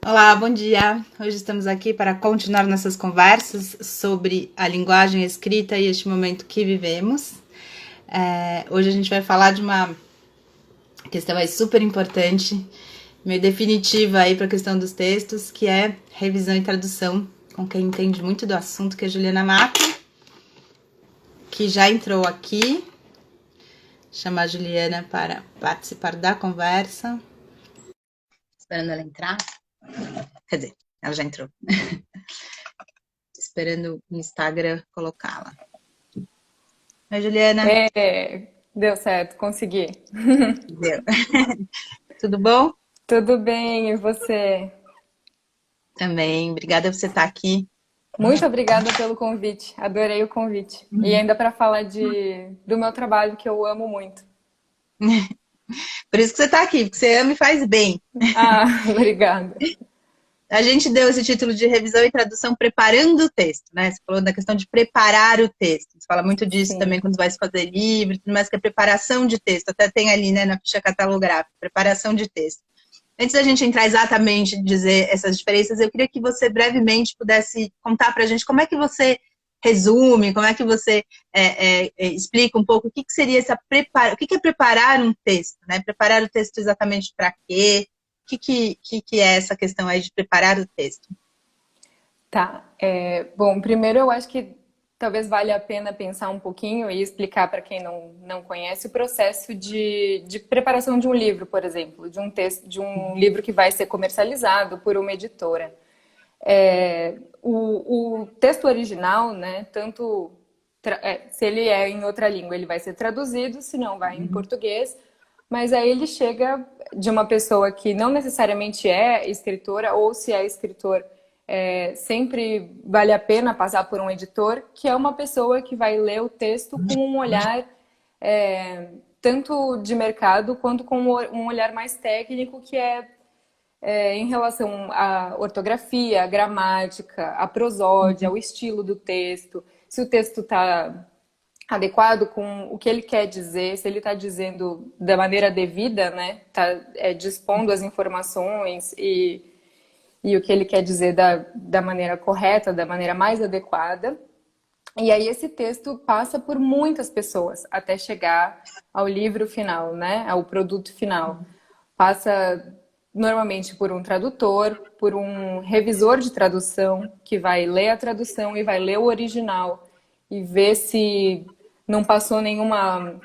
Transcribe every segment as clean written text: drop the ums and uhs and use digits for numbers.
Olá, bom dia. Hoje estamos aqui para continuar nossas conversas sobre a linguagem escrita e este momento que vivemos. Hoje a gente vai falar de uma questão aí super importante, meio definitiva aí para a questão dos textos, que é revisão e tradução, com quem entende muito do assunto, que é a Juliana Mato, que já entrou aqui. Chamar a Juliana para participar da conversa. Esperando ela entrar. Quer dizer, ela já entrou. Esperando o Instagram colocá-la. Oi, Juliana. Deu certo, consegui. Deu. Tudo bom? Tudo bem, e você? Também. Obrigada por você estar aqui. Muito obrigada pelo convite, adorei o convite. E ainda para falar do meu trabalho que eu amo muito. Por isso que você está aqui, porque você ama e faz bem. Ah, obrigada. A gente deu esse título de revisão e tradução preparando o texto, né? Você falou da questão de preparar o texto. Você fala muito disso também Sim. quando vai se fazer livro, tudo mais que é preparação de texto. Até tem ali, né, na ficha catalográfica, preparação de texto. Antes da gente entrar exatamente em dizer essas diferenças, eu queria que você brevemente pudesse contar para a gente como é que você resume, como é que você explica um pouco o que seria o que é preparar um texto, né? Preparar o texto exatamente para quê? O que é essa questão aí de preparar o texto? Tá. Bom, primeiro eu acho que talvez valha a pena pensar um pouquinho e explicar para quem não conhece o processo de preparação de um livro, por exemplo, de um texto, de um livro que vai ser comercializado por uma editora. O texto original, né, se ele é em outra língua, ele vai ser traduzido, se não vai em português, mas aí ele chega de uma pessoa que não necessariamente é escritora, ou se é escritor, sempre vale a pena passar por um editor, que é uma pessoa que vai ler o texto com um olhar tanto de mercado quanto com um olhar mais técnico, que em relação à ortografia, à gramática, à prosódia, ao estilo do texto, se o texto está adequado com o que ele quer dizer, se ele está dizendo da maneira devida, né? Está dispondo as informações e o que ele quer dizer da maneira correta, da maneira mais adequada. E aí esse texto passa por muitas pessoas até chegar ao livro final, né? Ao produto final. Passa normalmente por um tradutor, por um revisor de tradução que vai ler a tradução e vai ler o original e ver se não passou nenhuma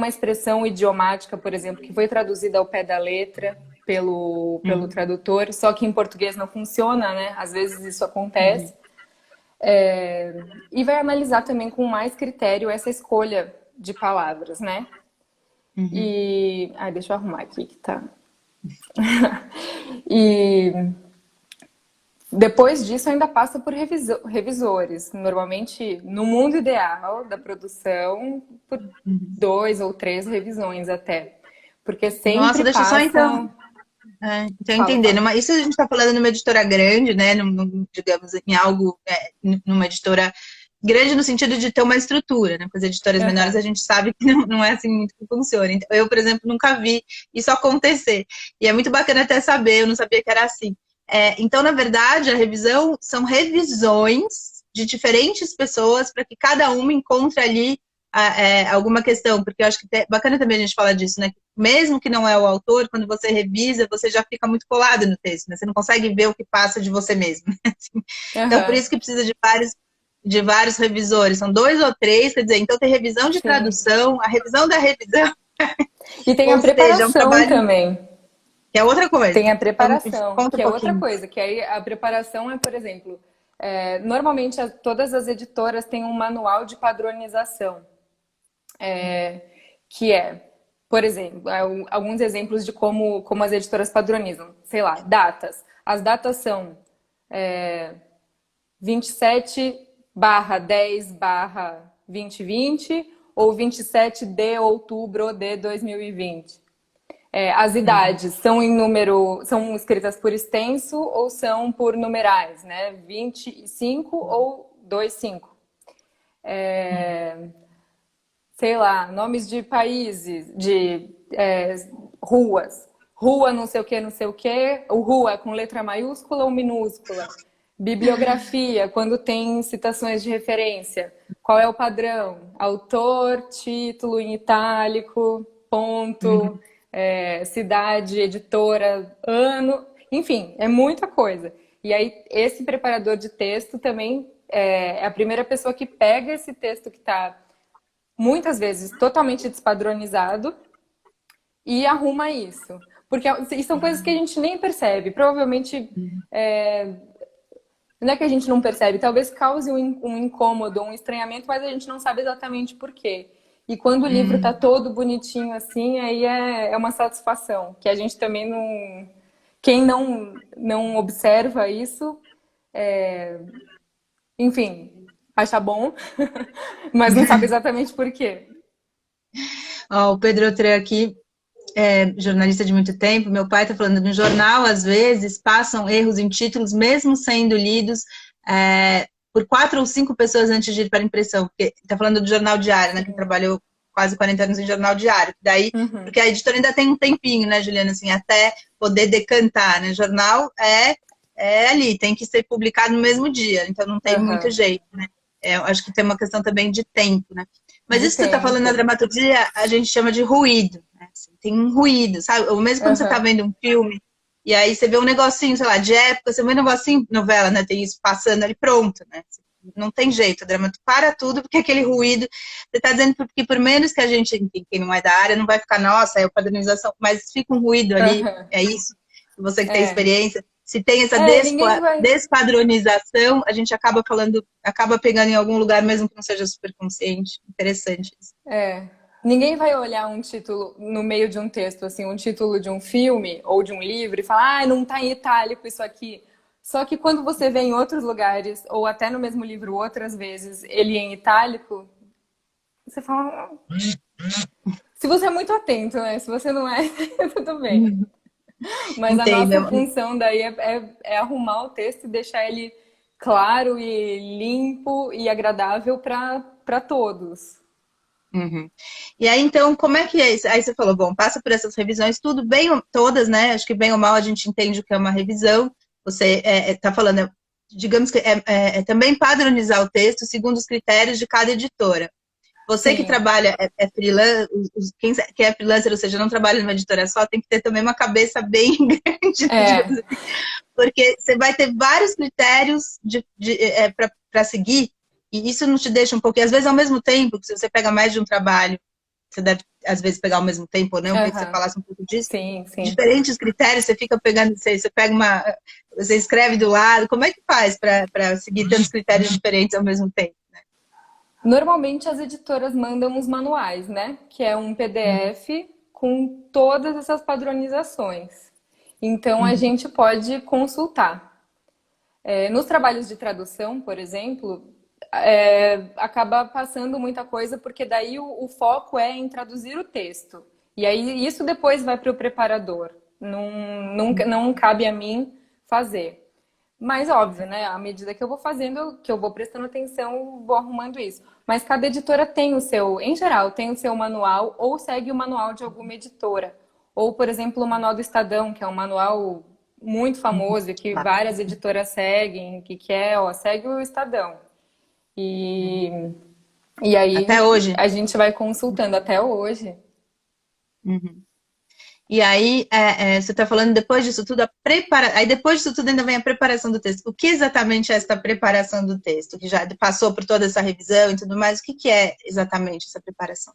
expressão idiomática, por exemplo, que foi traduzida ao pé da letra pelo Uhum, tradutor, só que em português não funciona, né? Às vezes isso uhum, acontece. E vai analisar também com mais critério essa escolha de palavras, né? uhum. Deixa eu arrumar aqui que tá. E depois disso ainda passa por revisores. Normalmente, no mundo ideal da produção, por 2 ou 3 revisões até. Porque Nossa, sempre deixa eu só então. passam. Então, Fala, entender, fala. isso a gente está falando numa editora grande, né? Digamos, em algo, numa editora grande no sentido de ter uma estrutura, né? Porque as editoras menores a Aham. gente sabe que não é assim muito que funciona. Então, eu, por exemplo, nunca vi isso acontecer. E é muito bacana até saber, eu não sabia que era assim. Então, na verdade, a revisão são revisões de diferentes pessoas para que cada uma encontre ali alguma questão, porque eu acho que é bacana também a gente falar disso, né? Mesmo que não é o autor, quando você revisa, você já fica muito colado no texto, né? Você não consegue ver o que passa de você mesmo. Né? Então, por Aham. isso que precisa de vários revisores, são 2 ou 3, quer dizer, então tem revisão de Sim. tradução, a revisão da revisão, E tem a ou seja, é um preparação trabalho também. que é outra coisa. Tem a Então, preparação, conta um que é outra pouquinho. coisa, que aí a preparação por exemplo, normalmente todas as editoras têm um manual de padronização, que por exemplo, alguns exemplos de como as editoras padronizam. Sei lá, datas. As datas são 27/10/2020 ou 27 de outubro de 2020. As Uhum, idades são em número, são escritas por extenso ou são por numerais, né? 25 ou 25. uhum, Sei lá, nomes de países, de ruas. rua não sei o que, não sei o que, o rua com letra maiúscula ou minúscula. Bibliografia, quando tem citações de referência, qual é o padrão? Autor, título em itálico, ponto, Uhum. cidade, editora, ano, enfim, é muita coisa. E aí, esse preparador de texto também é a primeira pessoa que pega esse texto que está, muitas vezes, totalmente despadronizado e arruma isso. Porque são coisas que a gente nem percebe. Provavelmente, não é que a gente não percebe, talvez cause um incômodo, um estranhamento, mas a gente não sabe exatamente por quê. E quando o livro está Uhum. todo bonitinho assim, aí é uma satisfação, que a gente também não... Quem não observa isso, enfim, acha bom, mas não sabe exatamente por quê. Ó, o Pedro Otré aqui, jornalista de muito tempo, meu pai está falando, no jornal, às vezes, passam erros em títulos, mesmo sendo lidos por 4 ou 5 pessoas antes de ir para a impressão. Porque está falando do jornal diário, né, que Sim. trabalhou quase 40 anos em jornal diário. Daí, Uhum. porque a editora ainda tem um tempinho, né, Juliana, assim, até poder decantar, né? Jornal é ali, tem que ser publicado no mesmo dia, então não tem muito Uhum. jeito, né? Acho que tem uma questão também de tempo, né? Mas De isso que você está falando na tempo. dramaturgia, a gente chama de ruído, né? Assim, tem um ruído, sabe? Ou mesmo quando você está Uhum. vendo um filme, e aí você vê um negocinho, sei lá, de época, você vê um negocinho, novela, né? Tem isso passando ali, pronto, né? Não tem jeito, a dramaturgia para tudo, porque aquele ruído, você está dizendo que por menos que a gente, quem não é da área, não vai ficar, nossa, é a padronização, mas fica um ruído ali, Uhum. é isso? Você que tem É. experiência, se tem essa Ninguém vai. despadronização, a gente acaba falando, acaba pegando em algum lugar, mesmo que não seja super consciente. Interessante isso. É. Ninguém vai olhar um título no meio de um texto, assim, um título de um filme ou de um livro e falar, ah, não tá em itálico isso aqui. Só que quando você vê em outros lugares, ou até no mesmo livro outras vezes, ele em itálico, você fala. Se você é muito atento, né? Se você não é, tudo bem. Mas a nossa Entendo. função daí é arrumar o texto e deixar ele claro e limpo e agradável para todos. Uhum. E aí, então, como é que é isso? Aí você falou, bom, passa por essas revisões, tudo bem, todas, né? Acho que bem ou mal a gente entende o que é uma revisão. Você está falando, digamos que também padronizar o texto segundo os critérios de cada editora. Você que Sim, trabalha, freelancer, quem é freelancer, ou seja, não trabalha numa editora só, tem que ter também uma cabeça bem grande, né, digamos é, assim, porque você vai ter vários critérios para seguir, e isso não te deixa um pouco, e às vezes ao mesmo tempo, se você pega mais de um trabalho, você deve às vezes pegar ao mesmo tempo ou não, eu queria que você aham, falasse um pouco disso, sim, sim. diferentes critérios, você fica pegando, você pega você escreve do lado, como é que faz para seguir tantos critérios diferentes ao mesmo tempo? Normalmente as editoras mandam os manuais, né? Que é um Uhum, PDF com todas essas padronizações. Então a uhum, gente pode consultar. Nos trabalhos de tradução, por exemplo, acaba passando muita coisa, porque daí o foco é em traduzir o texto. E aí isso depois vai para o preparador. Não, nunca, não cabe a mim fazer. Mas óbvio, né? À medida que eu vou fazendo, que eu vou prestando atenção, eu vou arrumando isso. Mas cada editora tem o seu, em geral, tem o seu manual ou segue o manual de alguma editora. Ou, por exemplo, o Manual do Estadão, que é um manual muito uhum. famoso e que Tá. várias editoras seguem, que é, ó, segue o Estadão. Uhum. E, e Até aí hoje. a gente vai consultando até hoje. Uhum. E aí, você está falando depois disso tudo, aí depois disso tudo ainda vem a preparação do texto. O que exatamente é essa preparação do texto? Que já passou por toda essa revisão e tudo mais, o que é exatamente essa preparação?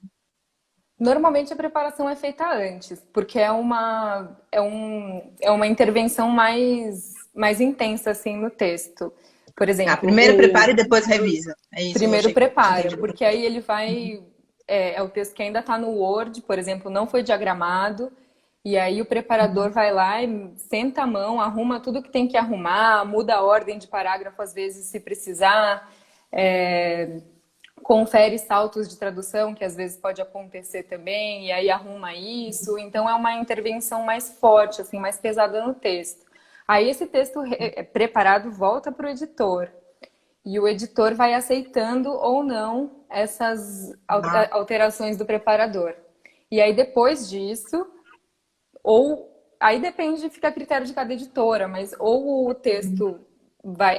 Normalmente a preparação é feita antes, porque é uma intervenção mais intensa assim no texto. Por Ah, exemplo, primeiro prepara e o depois revisa. É isso, eu primeiro achei que prepara, entendi. porque aí ele vai. É o texto que ainda está no Word, por exemplo, não foi diagramado, e aí o preparador Uhum. vai lá e senta a mão, arruma tudo que tem que arrumar, muda a ordem de parágrafo às vezes se precisar. É, confere saltos de tradução, que às vezes pode acontecer também, e aí arruma isso. Então é uma intervenção mais forte, assim, mais pesada no texto. Aí esse texto preparado volta para o editor. E o editor vai aceitando ou não essas alterações do preparador. E aí depois disso, ou aí depende, fica a critério de cada editora, mas ou o texto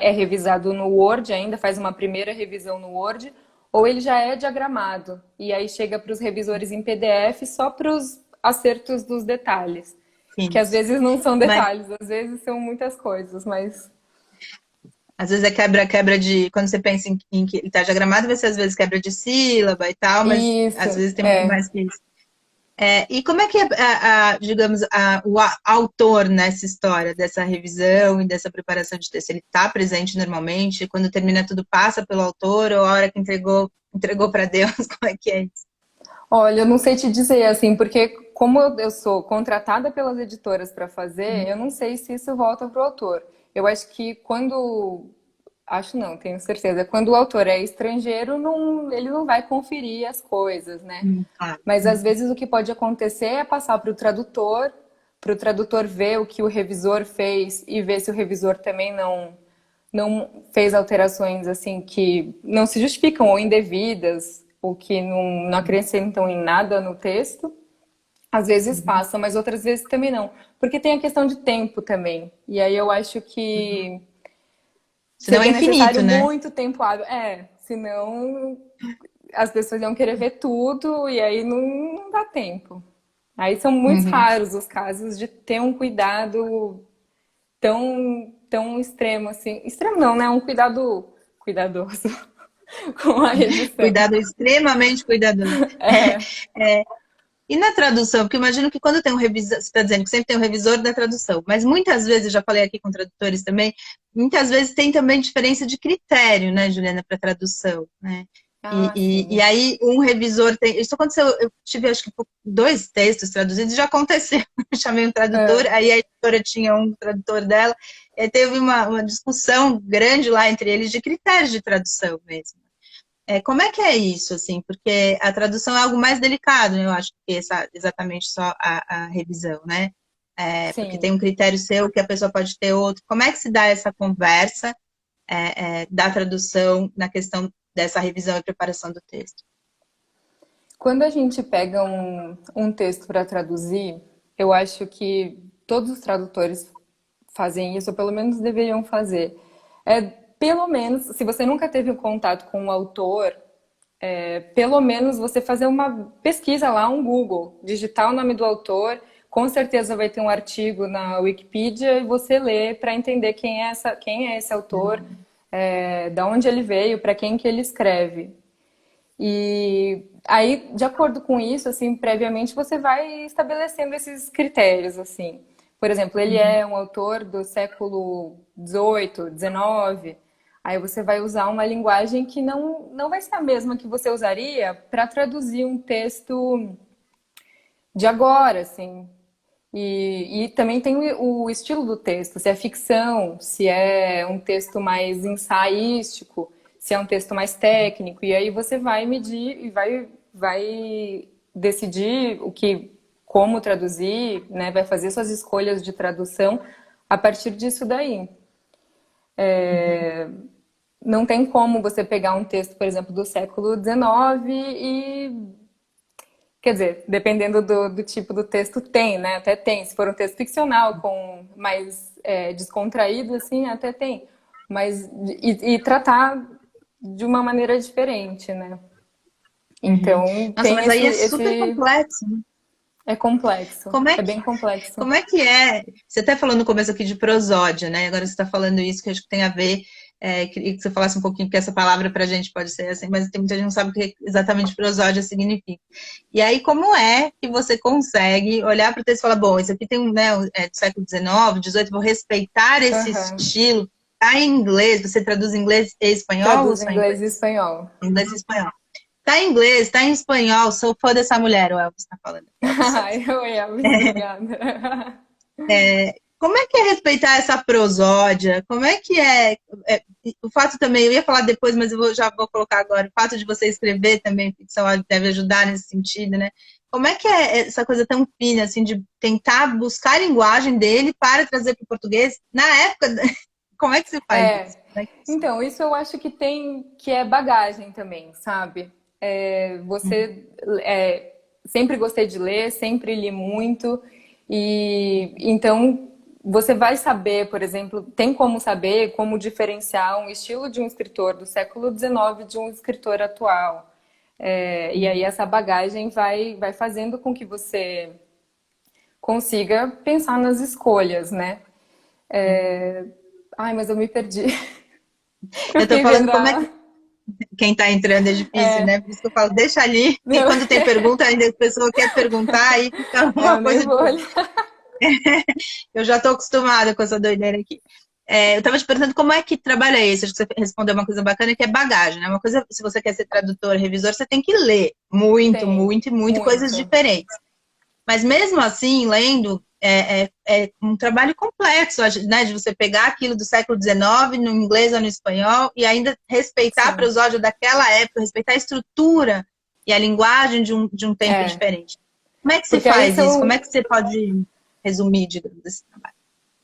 é revisado no Word ainda, faz uma primeira revisão no Word, ou ele já é diagramado. E aí chega para os revisores em PDF só para os acertos dos detalhes. Que às Isso. vezes não são Mas detalhes, às vezes são muitas coisas, mas... às vezes é quebra de. Quando você pensa em que ele está diagramado, vai ser às vezes quebra de sílaba e tal, mas Isso, às vezes tem muito é. mais que isso. E como é que é, digamos, o autor nessa história, dessa revisão e dessa preparação de texto? Ele está presente normalmente? Quando termina tudo, passa pelo autor? Ou a hora que entregou para Deus? Como é que é isso? Olha, eu não sei te dizer assim, porque como eu sou contratada pelas editoras para fazer, eu não sei se isso volta para o autor. Eu acho que quando... Acho não, tenho certeza. Quando o autor é estrangeiro, ele não vai conferir as coisas, né? Claro. Mas às vezes o que pode acontecer é passar para o tradutor ver o que o revisor fez e ver se o revisor também não fez alterações assim que não se justificam ou indevidas ou que não acrescentam em nada no texto. Às vezes passa, mas outras vezes também não. Porque tem a questão de tempo também. E aí eu acho que Senão é seria necessário infinito, né? muito tempo hábil. Senão as pessoas iam querer ver tudo e aí não dá tempo. Aí são muito Uhum. raros os casos de ter um cuidado tão extremo assim. Extremo não, né? Um cuidado cuidadoso com a edição. Cuidado, extremamente cuidadoso. É, E na tradução, porque eu imagino que quando tem um revisor, você está dizendo que sempre tem um revisor da tradução, mas muitas vezes, eu já falei aqui com tradutores também, muitas vezes tem também diferença de critério, né, Juliana, para tradução, né? E sim. aí um revisor tem. Isso aconteceu, eu tive acho que 2 textos traduzidos, já aconteceu. Eu chamei um tradutor, É. aí a editora tinha um tradutor dela, e aí teve uma discussão grande lá entre eles de critérios de tradução mesmo. Como é que é isso, assim? Porque a tradução é algo mais delicado, né? Eu acho que exatamente só a revisão, né? Porque tem Sim. um critério seu que a pessoa pode ter outro. Como é que se dá essa conversa da tradução na questão dessa revisão e preparação do texto? Quando a gente pega um texto para traduzir, eu acho que todos os tradutores fazem isso, ou pelo menos deveriam fazer. Pelo menos, se você nunca teve um contato com o autor, pelo menos você fazer uma pesquisa lá, um Google, digitar o nome do autor, com certeza vai ter um artigo na Wikipedia e você lê para entender quem é esse autor, da onde ele veio, para quem que ele escreve. E aí, de acordo com isso, assim, previamente você vai estabelecendo esses critérios, assim. Por exemplo, ele é um autor do século XVIII, XIX. Aí você vai usar uma linguagem que não vai ser a mesma que você usaria para traduzir um texto de agora, assim. E também tem o estilo do texto, se é ficção, se é um texto mais ensaístico, se é um texto mais técnico. E aí você vai medir e vai decidir como traduzir, né? Vai fazer suas escolhas de tradução a partir disso daí. Não tem como você pegar um texto, por exemplo, do século XIX e quer dizer, dependendo do tipo do texto, tem, né? Até tem. Se for um texto ficcional, com mais descontraído, assim, até tem. Mas, e tratar de uma maneira diferente, né? Uhum. Então, Nossa, tem mas aí é super esse... complexo, né? É complexo. Como é É que bem complexo. Como é que é? Você até falou no começo aqui de prosódia, né? Agora você está falando isso que acho que tem a ver. Queria que você falasse um pouquinho, porque essa palavra para a gente pode ser assim, mas tem muita gente que não sabe o que exatamente prosódia significa. E aí, como é que você consegue olhar para o texto e falar, bom, isso aqui tem né, do século XIX, XVIII, vou respeitar esse Aham. estilo, tá em inglês, você traduz inglês e espanhol ou Traduz só inglês e inglês? espanhol. Inglês e espanhol. Tá em inglês, tá em espanhol, sou fã dessa mulher, o Elvis está falando. Elvis Santos. Ai, oi, Elvis, obrigada. Como é que é respeitar essa prosódia? Como é que é o fato também, eu ia falar depois, mas já vou colocar agora, o fato de você escrever também ficção deve ajudar nesse sentido, né? Como é que é essa coisa tão fina, assim, de tentar buscar a linguagem dele para trazer para o português? Na época, como é que se faz isso? Como é que funciona? Então, isso eu acho que é bagagem também, sabe? Você sempre gostei de ler, sempre li muito, E então você vai saber, por exemplo, tem como saber como diferenciar um estilo de um escritor do século XIX de um escritor atual. E aí essa bagagem vai fazendo com que você consiga pensar nas escolhas, né? Ai, mas eu me perdi. Eu Eu tô fiquei falando vendo como é que a... quem tá entrando é difícil, né? Por isso que eu falo, deixa ali. E Não, quando tem pergunta, ainda a pessoa quer perguntar, aí fica eu uma nem coisa vou de. olhar. Eu já tô acostumada com essa doideira aqui. Eu tava te perguntando como é que trabalha isso. Acho que você respondeu uma coisa bacana, que é bagagem, né? Uma coisa, se você quer ser tradutor, revisor, você tem que ler muito, Tem, muito e muito coisas muito. diferentes. Mas mesmo assim, lendo, é um trabalho complexo, né? De você pegar aquilo do século XIX, no inglês ou no espanhol, e ainda respeitar a Sim. prosódia daquela época, respeitar a estrutura e a linguagem de um tempo É. diferente. Como é que se Porque aí faz isso? Como é são, que você pode resumir, digamos, esse trabalho?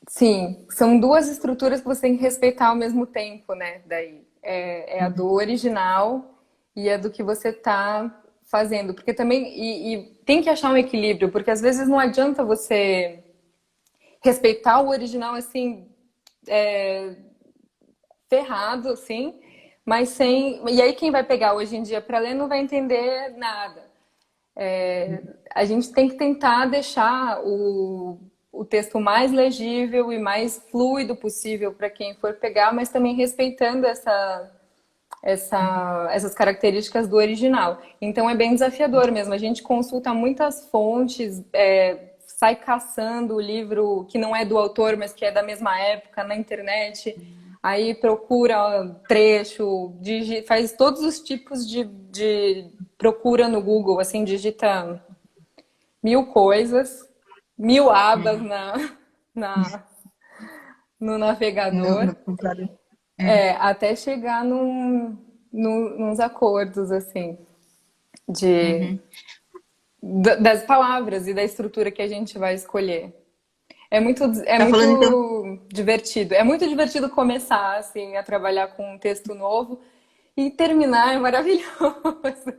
sim, são duas estruturas que você tem que respeitar ao mesmo tempo, né? Daí é a do original e a do que você está fazendo, porque também e tem que achar um equilíbrio, porque às vezes não adianta você respeitar o original assim ferrado, assim, mas sem. E aí quem vai pegar hoje em dia para ler não vai entender nada. A gente tem que tentar deixar o texto mais legível e mais fluido possível para quem for pegar, mas também respeitando essas características do original. Então é bem desafiador mesmo. A gente consulta muitas fontes, sai caçando o livro que não é do autor, mas que é da mesma época na internet. Aí procura trecho, faz todos os tipos de procura no Google, assim, digita mil coisas, mil abas na, no navegador, No computador. até chegar nos acordos, assim, de, Uhum. das palavras e da estrutura que a gente vai escolher. É Tá falando, então, muito divertido. É muito divertido começar, assim, a trabalhar com um texto novo e terminar é maravilhoso.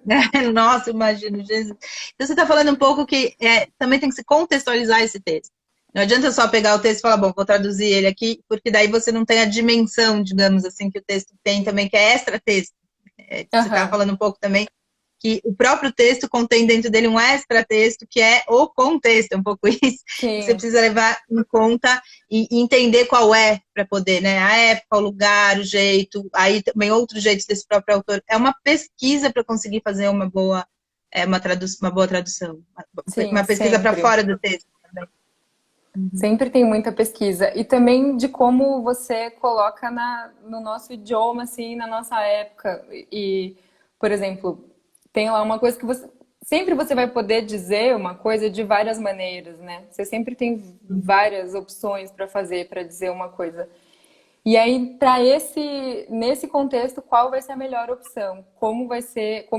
nossa, imagino, Jesus. Então, você está falando um pouco que também tem que se contextualizar esse texto. Não adianta só pegar o texto e falar, bom, vou traduzir ele aqui, porque daí você não tem a dimensão, digamos assim, que o texto tem também, que é extra-texto. Você está Aham. falando um pouco também que o próprio texto contém dentro dele um extra-texto, que é o contexto, é um pouco isso. Você Sim, precisa levar em conta e entender qual é, para poder, né? A época, o lugar, o jeito, aí também outros jeitos desse próprio autor. É uma pesquisa para conseguir fazer uma boa tradução, sim, uma pesquisa para sempre. fora do texto também. Uhum. Sempre tem muita pesquisa. E também de como você coloca no nosso idioma, assim, na nossa época. Por exemplo, tem lá uma coisa que você. Sempre você vai poder dizer uma coisa de várias maneiras, né? Você sempre tem várias opções para fazer, para dizer uma coisa. E aí, nesse contexto, qual vai ser a melhor opção? Como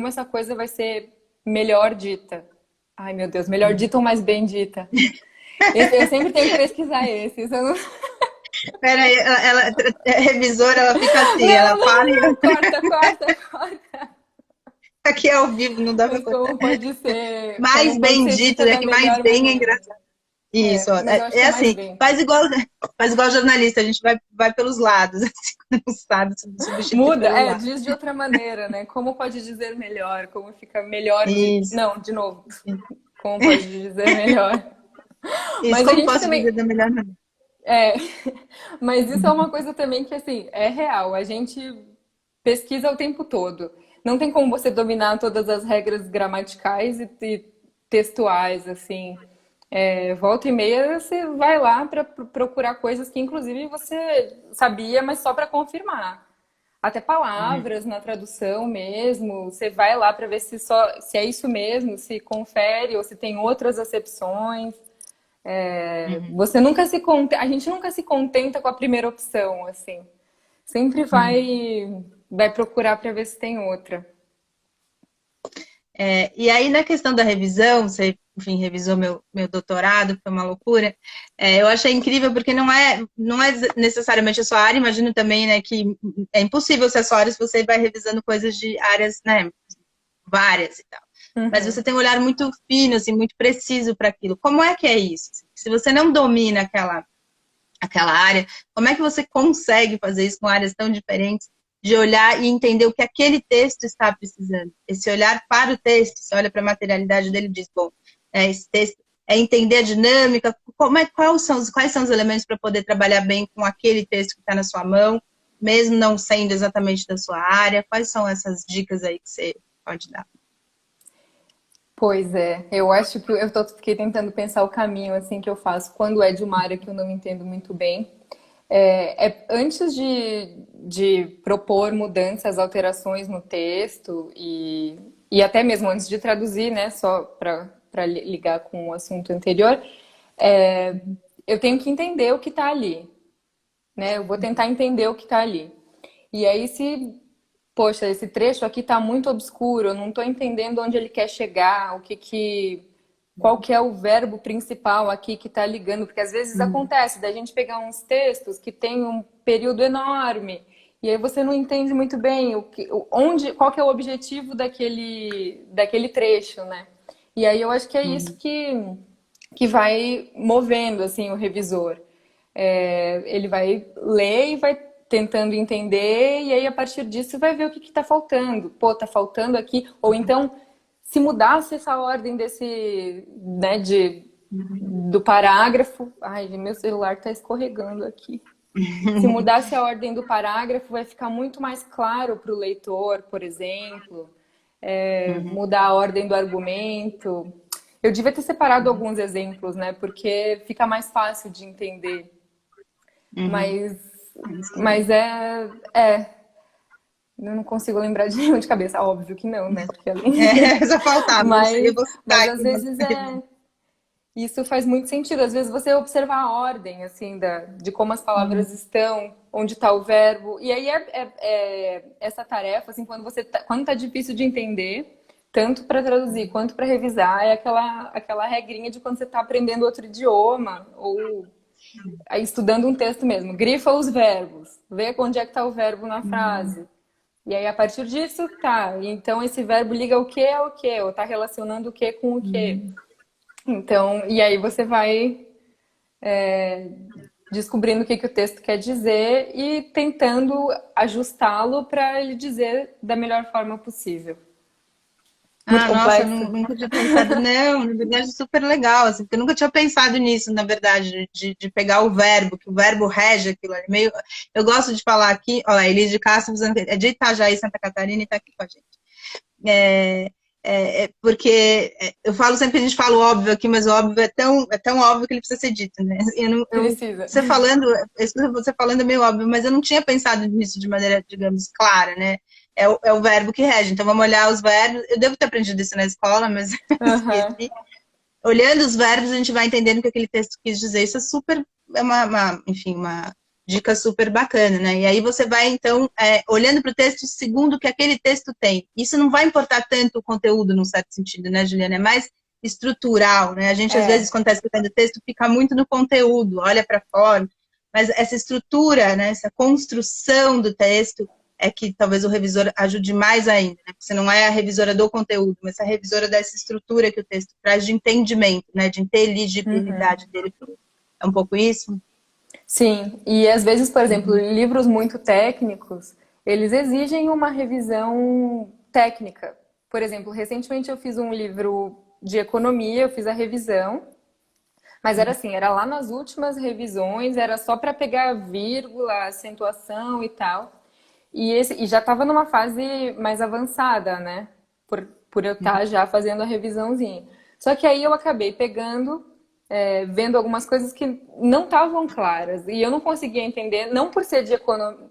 essa coisa vai ser melhor dita? Ai, meu Deus, melhor dita ou mais bem dita? Eu sempre tenho que pesquisar esses. Eu não... Peraí, revisora, ela fica assim, não, ela fala e não, corta, corta, corta. aqui é ao vivo, não dá para Mas cortar. como Mais pode bem ser dito, dita né? da Que mais melhor bem é maneira. engraçado. Isso, ó, Mas eu acho que é é mais assim, bem. faz igual jornalista, a gente vai pelos lados, assim, quando não sabe, substitui Muda, pelo lado. diz de outra maneira, né? Como pode dizer melhor? Como fica melhor de. Isso, Não, de novo. Como pode dizer melhor? isso, Mas a como gente posso dizer também. da melhor maneira? É, mas isso é uma coisa também que, assim, é real. A gente pesquisa o tempo todo. Não tem como você dominar todas as regras gramaticais e textuais, assim. Volta e meia você vai lá para procurar coisas que, inclusive, você sabia, mas só para confirmar. Até Uhum, palavras na tradução mesmo. Você vai lá para ver se é isso mesmo, se confere ou se tem outras acepções. uhum, A gente nunca se contenta com a primeira opção, assim. Sempre uhum. vai procurar para ver se tem outra. E aí, na questão da revisão, você, enfim, revisou meu doutorado, foi uma loucura. Eu achei incrível porque não é necessariamente a sua área, imagino também, né, que é impossível ser a sua área se você vai revisando coisas de áreas, né, várias e tal. mas Uhum. você tem um olhar muito fino, assim, muito preciso para aquilo. Como é que é isso? Se você não domina aquela área, como é que você consegue fazer isso com áreas tão diferentes, de olhar e entender o que aquele texto está precisando? Esse olhar para o texto, você olha para a materialidade dele e diz, bom, esse texto é entender a dinâmica, quais são os elementos para poder trabalhar bem com aquele texto que está na sua mão, mesmo não sendo exatamente da sua área. Quais são essas dicas aí que você pode dar? Pois é, eu acho que fiquei tentando pensar o caminho assim que eu faço quando é de uma área que eu não entendo muito bem. Antes de propor mudanças, alterações no texto e até mesmo antes de traduzir, né, só para ligar com o assunto anterior, é, eu tenho que entender o que está ali, né? Eu vou tentar entender o que está ali. E aí, se poxa, esse trecho aqui está muito obscuro, eu não estou entendendo onde ele quer chegar, qual que é o verbo principal aqui que está ligando, porque às vezes acontece da gente pegar uns textos que tem um período enorme e aí você não entende muito bem qual que é o objetivo daquele trecho, né? E aí eu acho que é isso que vai movendo assim o revisor. Ele vai ler e vai tentando entender, e aí a partir disso vai ver o que está faltando. Pô, tá faltando aqui. Ou então, se mudasse essa ordem né, do parágrafo. Ai, meu celular está escorregando aqui. Se mudasse a ordem do parágrafo, vai ficar muito mais claro para o leitor, por exemplo. Mudar a ordem do argumento. Eu devia ter separado alguns exemplos, né? Porque fica mais fácil de entender. Uhum. Mas, mas eu não consigo lembrar de nenhum de cabeça. Óbvio que não, né? Porque além... Só faltava, eu mas, vou citar mas aqui às umas vezes coisas. isso faz muito sentido. Às vezes você observar a ordem, assim, de como as palavras estão, onde está o verbo. E aí essa tarefa, assim, quando tá difícil de entender, tanto para traduzir quanto para revisar, é aquela regrinha de quando você está aprendendo outro idioma ou aí, estudando um texto mesmo. Grifa os verbos, vê onde é que está o verbo na frase. E aí, a partir disso, tá. Então, esse verbo liga o que ao que? Ou tá relacionando o que com o que? Então, e aí você vai descobrindo o que o texto quer dizer e tentando ajustá-lo para ele dizer da melhor forma possível. Muito Ah, nossa, eu complexo? nunca tinha pensado. Não, na verdade, super legal, assim, porque eu nunca tinha pensado nisso, na verdade, de pegar o verbo, que o verbo rege aquilo ali. Eu gosto de falar aqui, ó, a Elis de Castro, é de Itajaí, Santa Catarina, e está aqui com a gente. É, porque eu falo sempre que a gente fala o óbvio aqui, mas o óbvio é tão óbvio que ele precisa ser dito, né? Precisa. Você falando é meio óbvio, mas eu não tinha pensado nisso de maneira, digamos, clara, né? É o verbo que rege. Então vamos olhar os verbos. Eu devo ter aprendido isso na escola, mas Aham. esqueci. Olhando os verbos, a gente vai entendendo o que aquele texto quis dizer. Isso é super, enfim, uma dica super bacana, né? E aí você vai, então, olhando para o texto segundo o que aquele texto tem. Isso não vai importar tanto o conteúdo, num certo sentido, né, Juliana? É mais estrutural, né? A gente, às vezes, É. quando está escrevendo texto, fica muito no conteúdo, olha para fora. Mas essa estrutura, né, essa construção do texto é que talvez o revisor ajude mais ainda, né? Você não é a revisora do conteúdo, mas a revisora dessa estrutura que o texto traz de entendimento, né? De inteligibilidade dele. É um pouco isso? Sim, e às vezes, por exemplo, livros muito técnicos, eles exigem uma revisão técnica. Por exemplo, recentemente eu fiz um livro de economia, eu fiz a revisão, mas era assim, era lá nas últimas revisões, era só para pegar vírgula, acentuação e tal. E já estava numa fase mais avançada, né? Por eu estar já fazendo a revisãozinha. Só que aí eu acabei pegando, vendo algumas coisas que não estavam claras. E eu não conseguia entender, não por ser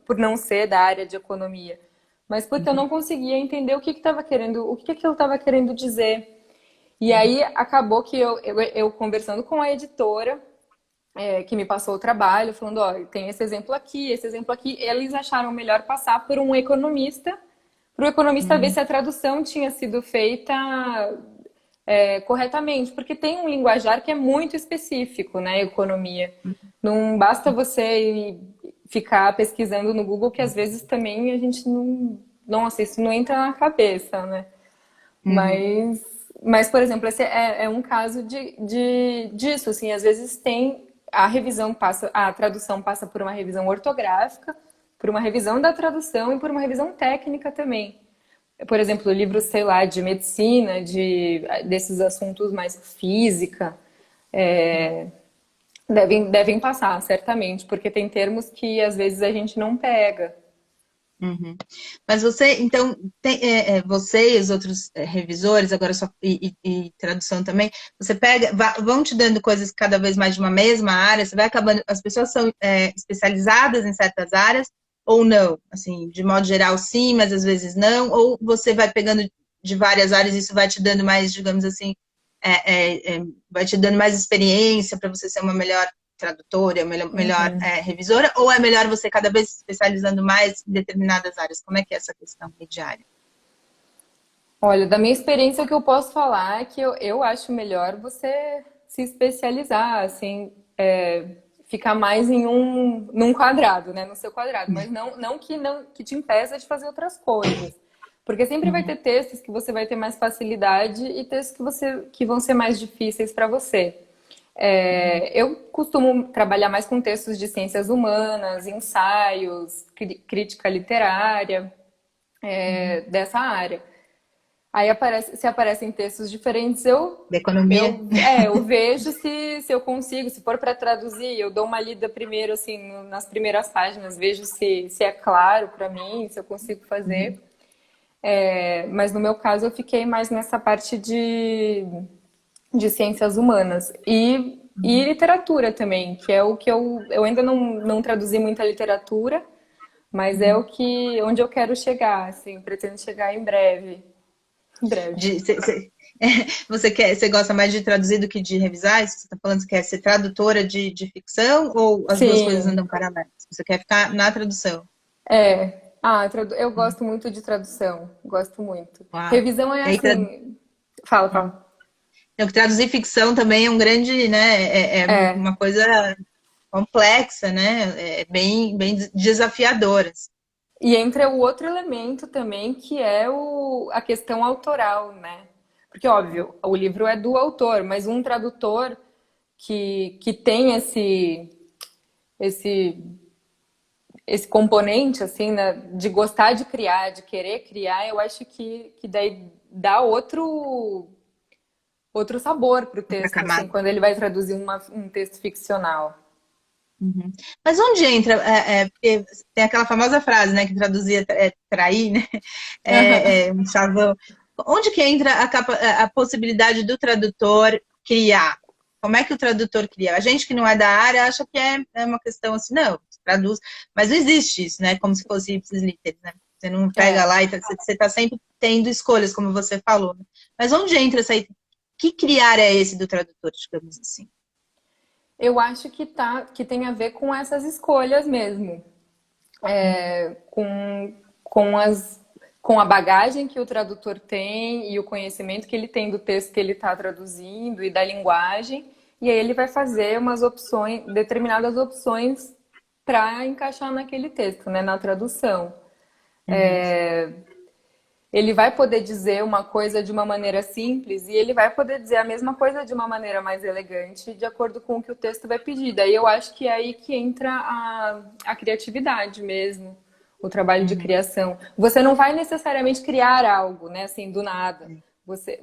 por não ser da área de economia, mas porque eu não conseguia entender o que estava querendo, o que aquilo estava querendo dizer. E aí acabou que eu conversando com a editora, que me passou o trabalho, falando, ó, tem esse exemplo aqui, eles acharam melhor passar por um economista, para o economista ver se a tradução tinha sido feita corretamente, porque tem um linguajar que é muito específico, né, economia. Não basta você ficar pesquisando no Google, que às vezes também a gente não... Nossa, isso não entra na cabeça, né? Uhum. Mas Mas, por exemplo, esse é um caso disso, assim, às vezes tem a revisão passa, a tradução passa por uma revisão ortográfica, por uma revisão da tradução e por uma revisão técnica também. Por exemplo, livros, sei lá, de medicina, desses assuntos mais física, é, devem passar, certamente, porque tem termos que às vezes a gente não pega. Uhum. Mas você, então, você e os outros revisores, agora só e tradução também, você pega, vão te dando coisas cada vez mais de uma mesma área, você vai acabando, as pessoas são especializadas em certas áreas ou não? Assim, de modo geral, sim, mas às vezes não, ou você vai pegando de várias áreas e isso vai te dando mais, digamos assim, vai te dando mais experiência para você ser uma melhor tradutora, melhor Uhum. revisora, ou é melhor você cada vez se especializando mais em determinadas áreas? Como é que é essa questão diária? Olha, da minha experiência, o que eu posso falar é que eu acho melhor você se especializar, assim, ficar mais num quadrado, né? No seu quadrado, mas não que te impeça de fazer outras coisas. Porque sempre vai ter textos que você vai ter mais facilidade e textos que vão ser mais difíceis para você. Eu costumo trabalhar mais com textos de ciências humanas, ensaios, crítica literária, dessa área. Aí se aparecem textos diferentes, Da economia? eu vejo se eu consigo, se for para traduzir, eu dou uma lida primeiro, assim, nas primeiras páginas, vejo se é claro para mim, se eu consigo fazer. Mas no meu caso, eu fiquei mais nessa parte de ciências humanas e literatura também, que é o que eu ainda não traduzi muita literatura, mas é onde eu quero chegar, assim, pretendo chegar em breve. Em breve. De, você gosta mais de traduzir do que de revisar? Você está falando que quer ser tradutora de ficção ou as duas coisas Sim, andam paralelas? Você quer ficar na tradução? é. Ah, eu gosto muito de tradução, gosto muito. Uau. Revisão é E aí, assim. Fala, fala. então, traduzir ficção também é um grande, né? É É. uma coisa complexa, né? É bem desafiadora. E entra o outro elemento também, que é a questão autoral, né? Porque, óbvio, o livro é do autor, mas um tradutor que tem esse, esse componente, assim, né, de gostar de criar, de querer criar, eu acho que daí dá outro sabor para o Outra texto, assim, camada. quando ele vai traduzir um texto ficcional. Uhum. Mas onde entra? Porque tem aquela famosa frase, né, que traduzia trair, né? Um chavão. Onde que entra a possibilidade do tradutor criar? Como é que o tradutor cria? A gente que não é da área acha que é uma questão assim, não, traduz. Mas não existe isso, né? Como se fosse ipsis literis, né? Você não pega É, lá e você está sempre tendo escolhas, como você falou. Né? Mas onde entra essa. Que criar é esse do tradutor, digamos assim? eu acho que tem a ver com essas escolhas mesmo, com com a bagagem que o tradutor tem e o conhecimento que ele tem do texto que ele está traduzindo e da linguagem, e aí ele vai fazer umas opções, determinadas opções para encaixar naquele texto, né, na tradução. Uhum. Ele vai poder dizer uma coisa de uma maneira simples e ele vai poder dizer a mesma coisa de uma maneira mais elegante, de acordo com o que o texto vai pedir. Daí eu acho que é aí que entra a criatividade mesmo, o trabalho de Uhum. criação. Você não vai necessariamente criar algo, né, assim, do nada.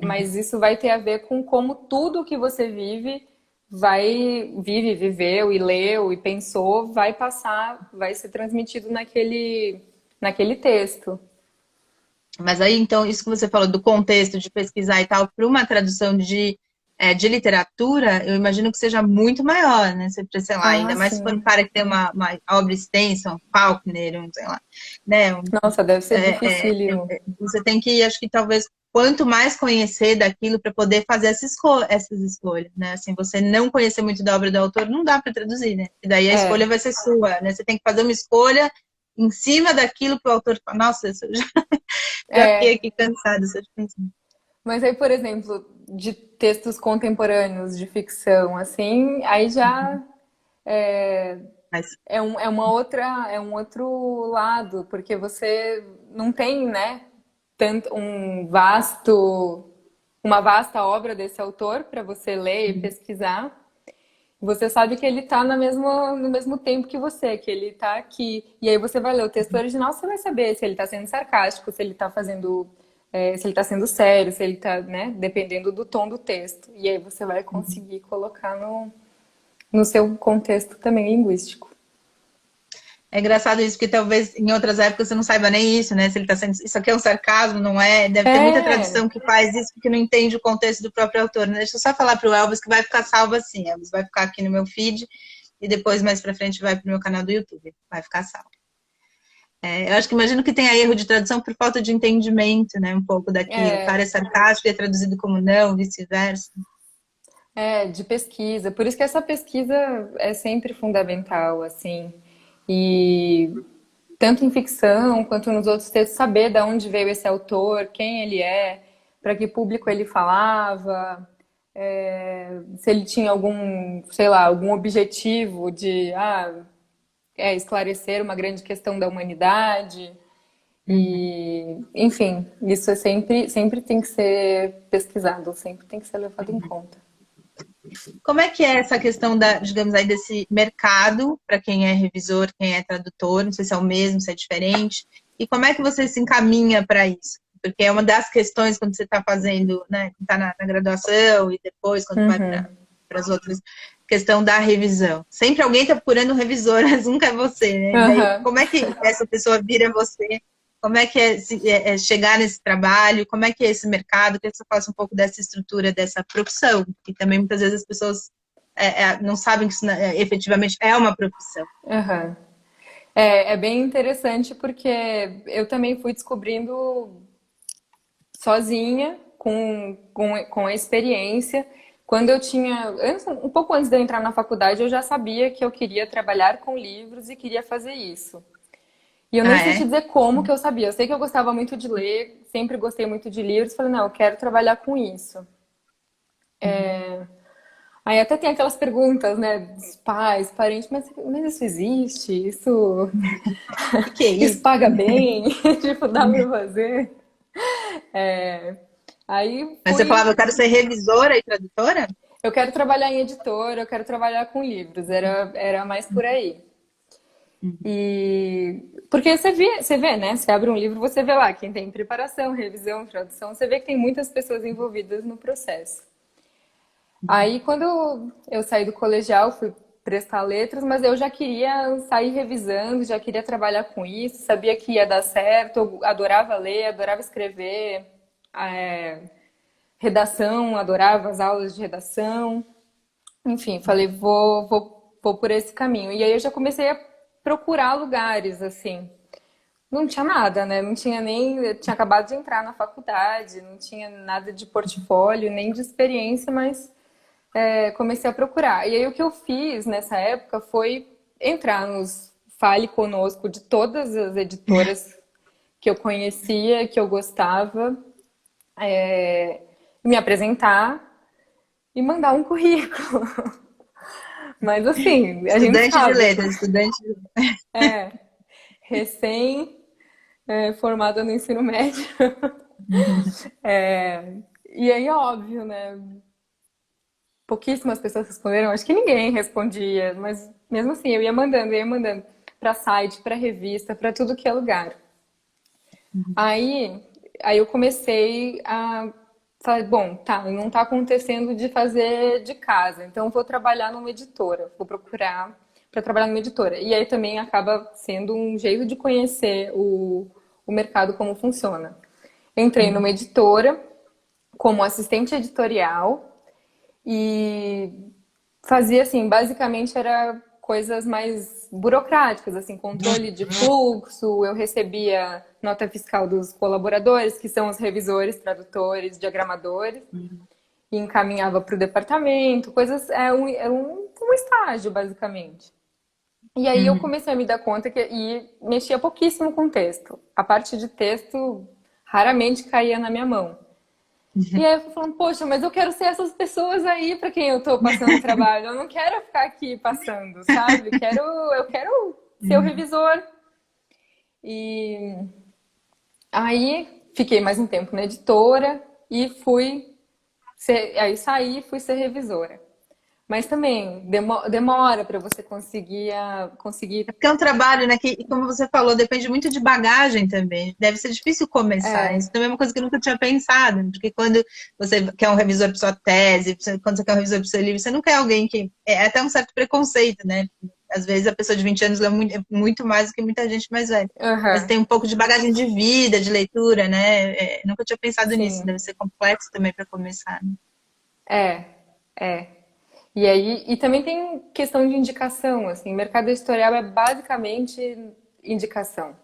Mas isso vai ter a ver com como tudo que você viveu e leu e pensou, vai passar, vai ser transmitido naquele texto. Mas aí, então, isso que você falou do contexto de pesquisar e tal, para uma tradução de literatura, eu imagino que seja muito maior, né? Você, sei lá, Ah, ainda mais se for um sim. cara que tem uma obra extensa, um Faulkner, sei lá, né? Nossa, deve ser dificílimo. Você tem que, acho que talvez, quanto mais conhecer daquilo para poder fazer essas escolhas, né? Assim, você não conhecer muito da obra do autor, não dá para traduzir, né? E daí a escolha É, vai ser sua, né? Você tem que fazer uma escolha em cima daquilo que o autor fala. Nossa, isso já fiquei é. aqui cansada só de pensar. Mas aí, por exemplo, de textos contemporâneos de ficção, assim, aí já é, Mas, é um outro lado, porque você não tem, né, tanto um vasto uma vasta obra desse autor para você ler e pesquisar. Você sabe que ele está no mesmo tempo que você, que ele está aqui. E aí você vai ler o texto original, você vai saber se ele está sendo sarcástico, se ele está fazendo, se ele está sendo sério, se ele está, né, dependendo do tom do texto. E aí você vai conseguir colocar no seu contexto também linguístico. É engraçado isso, porque talvez em outras épocas você não saiba nem isso, né? Se ele tá sendo. Isso aqui é um sarcasmo, não é? Deve ter muita É, tradução que faz isso porque não entende o contexto do próprio autor, né? Deixa eu só falar pro Elvis que vai ficar salvo assim. Elvis vai ficar aqui no meu feed e depois mais pra frente vai pro meu canal do YouTube. Vai ficar salvo. Eu acho que imagino que tenha erro de tradução por falta de entendimento, né? Um pouco daquilo. O cara é é, sarcástico e é traduzido como não, vice-versa. de pesquisa. Por isso que essa pesquisa é sempre fundamental, assim. E tanto em ficção quanto nos outros textos, saber de onde veio esse autor, quem ele é, para que público ele falava, se ele tinha algum, sei lá, algum objetivo de esclarecer uma grande questão da humanidade. Uhum. E, enfim, isso é sempre tem que ser pesquisado, sempre tem que ser levado em conta. Como é que é essa questão da, digamos aí, desse mercado para quem é revisor, quem é tradutor? Não sei se é o mesmo, se é diferente. E como é que você se encaminha para isso? Porque é uma das questões quando você está fazendo, né, está na graduação e depois quando vai para Uhum. as outras, questão da revisão. Sempre alguém está procurando um revisor, mas nunca é você, né? E daí, Aham. como é que essa pessoa vira você? Como é que é chegar nesse trabalho? Como é que é esse mercado? Que você faça um pouco dessa estrutura, dessa profissão, que também muitas vezes as pessoas não sabem que isso efetivamente é uma profissão. Aham. É bem interessante porque eu também fui descobrindo sozinha, com a experiência. Quando eu tinha, um pouco antes de eu entrar na faculdade, eu já sabia que eu queria trabalhar com livros e queria fazer isso. E eu nem Ah, sei te é? dizer como que eu sabia. Eu sei que eu gostava muito de ler, sempre gostei muito de livros. Falei, não, eu quero trabalhar com isso. Uhum. Aí até tem aquelas perguntas, né, dos pais, parentes, mas isso existe? O que é Isso isso? paga bem? Tipo, dá pra fazer? É, aí Mas você fui. falava, eu quero ser revisora e tradutora? Eu quero trabalhar em editora, eu quero trabalhar com livros, era mais por aí. Uhum. E porque você vê, né? Você abre um livro, você vê lá quem tem preparação, revisão, tradução, você vê que tem muitas pessoas envolvidas no processo. Aí, quando eu saí do colegial, fui prestar letras, mas eu já queria sair revisando, já queria trabalhar com isso, sabia que ia dar certo, eu adorava ler, adorava escrever, é, redação, adorava as aulas de redação. Enfim, falei, vou por esse caminho. E aí eu já comecei a procurar lugares, assim. Não tinha nada, né? Não tinha nem. Eu tinha acabado de entrar na faculdade, não tinha nada de portfólio, nem de experiência, mas comecei a procurar. E aí o que eu fiz nessa época foi entrar nos Fale Conosco de todas as editoras que eu conhecia, que eu gostava, me apresentar e mandar um currículo. Mas assim, a gente Estudante de sabe, letras, estudante de... é recém formada no ensino médio. E aí, óbvio, né? Pouquíssimas pessoas responderam, acho que ninguém respondia, mas mesmo assim, eu ia mandando para site, para revista, para tudo que é lugar. Aí, aí eu comecei a falar, bom, tá, não tá acontecendo de fazer de casa, então eu vou trabalhar numa editora, vou procurar para trabalhar numa editora. E aí também acaba sendo um jeito de conhecer o mercado como funciona. Entrei numa editora como assistente editorial e fazia assim, basicamente era coisas mais burocráticas, assim, controle de fluxo, eu recebia nota fiscal dos colaboradores, que são os revisores, tradutores, diagramadores, e encaminhava para o departamento, coisas, um estágio, basicamente. E aí eu Uhum. comecei a me dar conta que e mexia pouquíssimo com texto. A parte de texto raramente caía na minha mão. E aí eu fui falando, poxa, mas eu quero ser essas pessoas aí para quem eu tô passando trabalho. Eu não quero ficar aqui passando, sabe? Eu quero ser o revisor. E aí fiquei mais um tempo na editora e fui Aí saí e fui ser revisora. Mas também demora para você conseguir. É porque é um trabalho, né, que, como você falou, depende muito de bagagem também. Deve ser difícil começar. Isso É, também é uma coisa que eu nunca tinha pensado, porque quando você quer um revisor para sua tese, quando você quer um revisor para o seu livro, você não quer alguém que... É até um certo preconceito, né? Às vezes a pessoa de 20 anos lê muito mais do que muita gente mais velha. Mas aham, tem um pouco de bagagem de vida, de leitura, né? Nunca tinha pensado nisso. sim. Deve ser complexo também para começar, né? É, é. E aí, e também tem questão de indicação, assim, mercado editorial é basicamente indicação.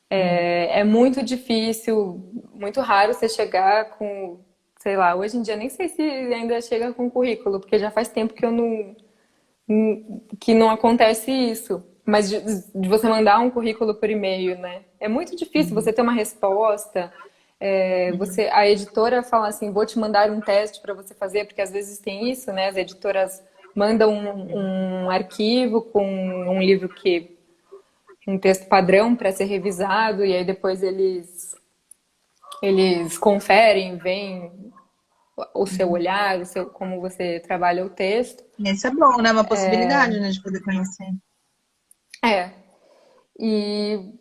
É muito difícil, muito raro você chegar com, sei lá, hoje em dia nem sei se ainda chega com currículo, porque já faz tempo que eu não, que não acontece isso. Mas de você mandar um currículo por e-mail, né? É muito difícil você ter uma resposta. A editora fala assim, vou te mandar um teste para você fazer, porque às vezes tem isso, né? As editoras mandam um arquivo com um livro que um texto padrão para ser revisado e aí depois eles conferem, veem o seu olhar, como você trabalha o texto. Isso é bom, né? Uma possibilidade, né, de poder conhecer. É. E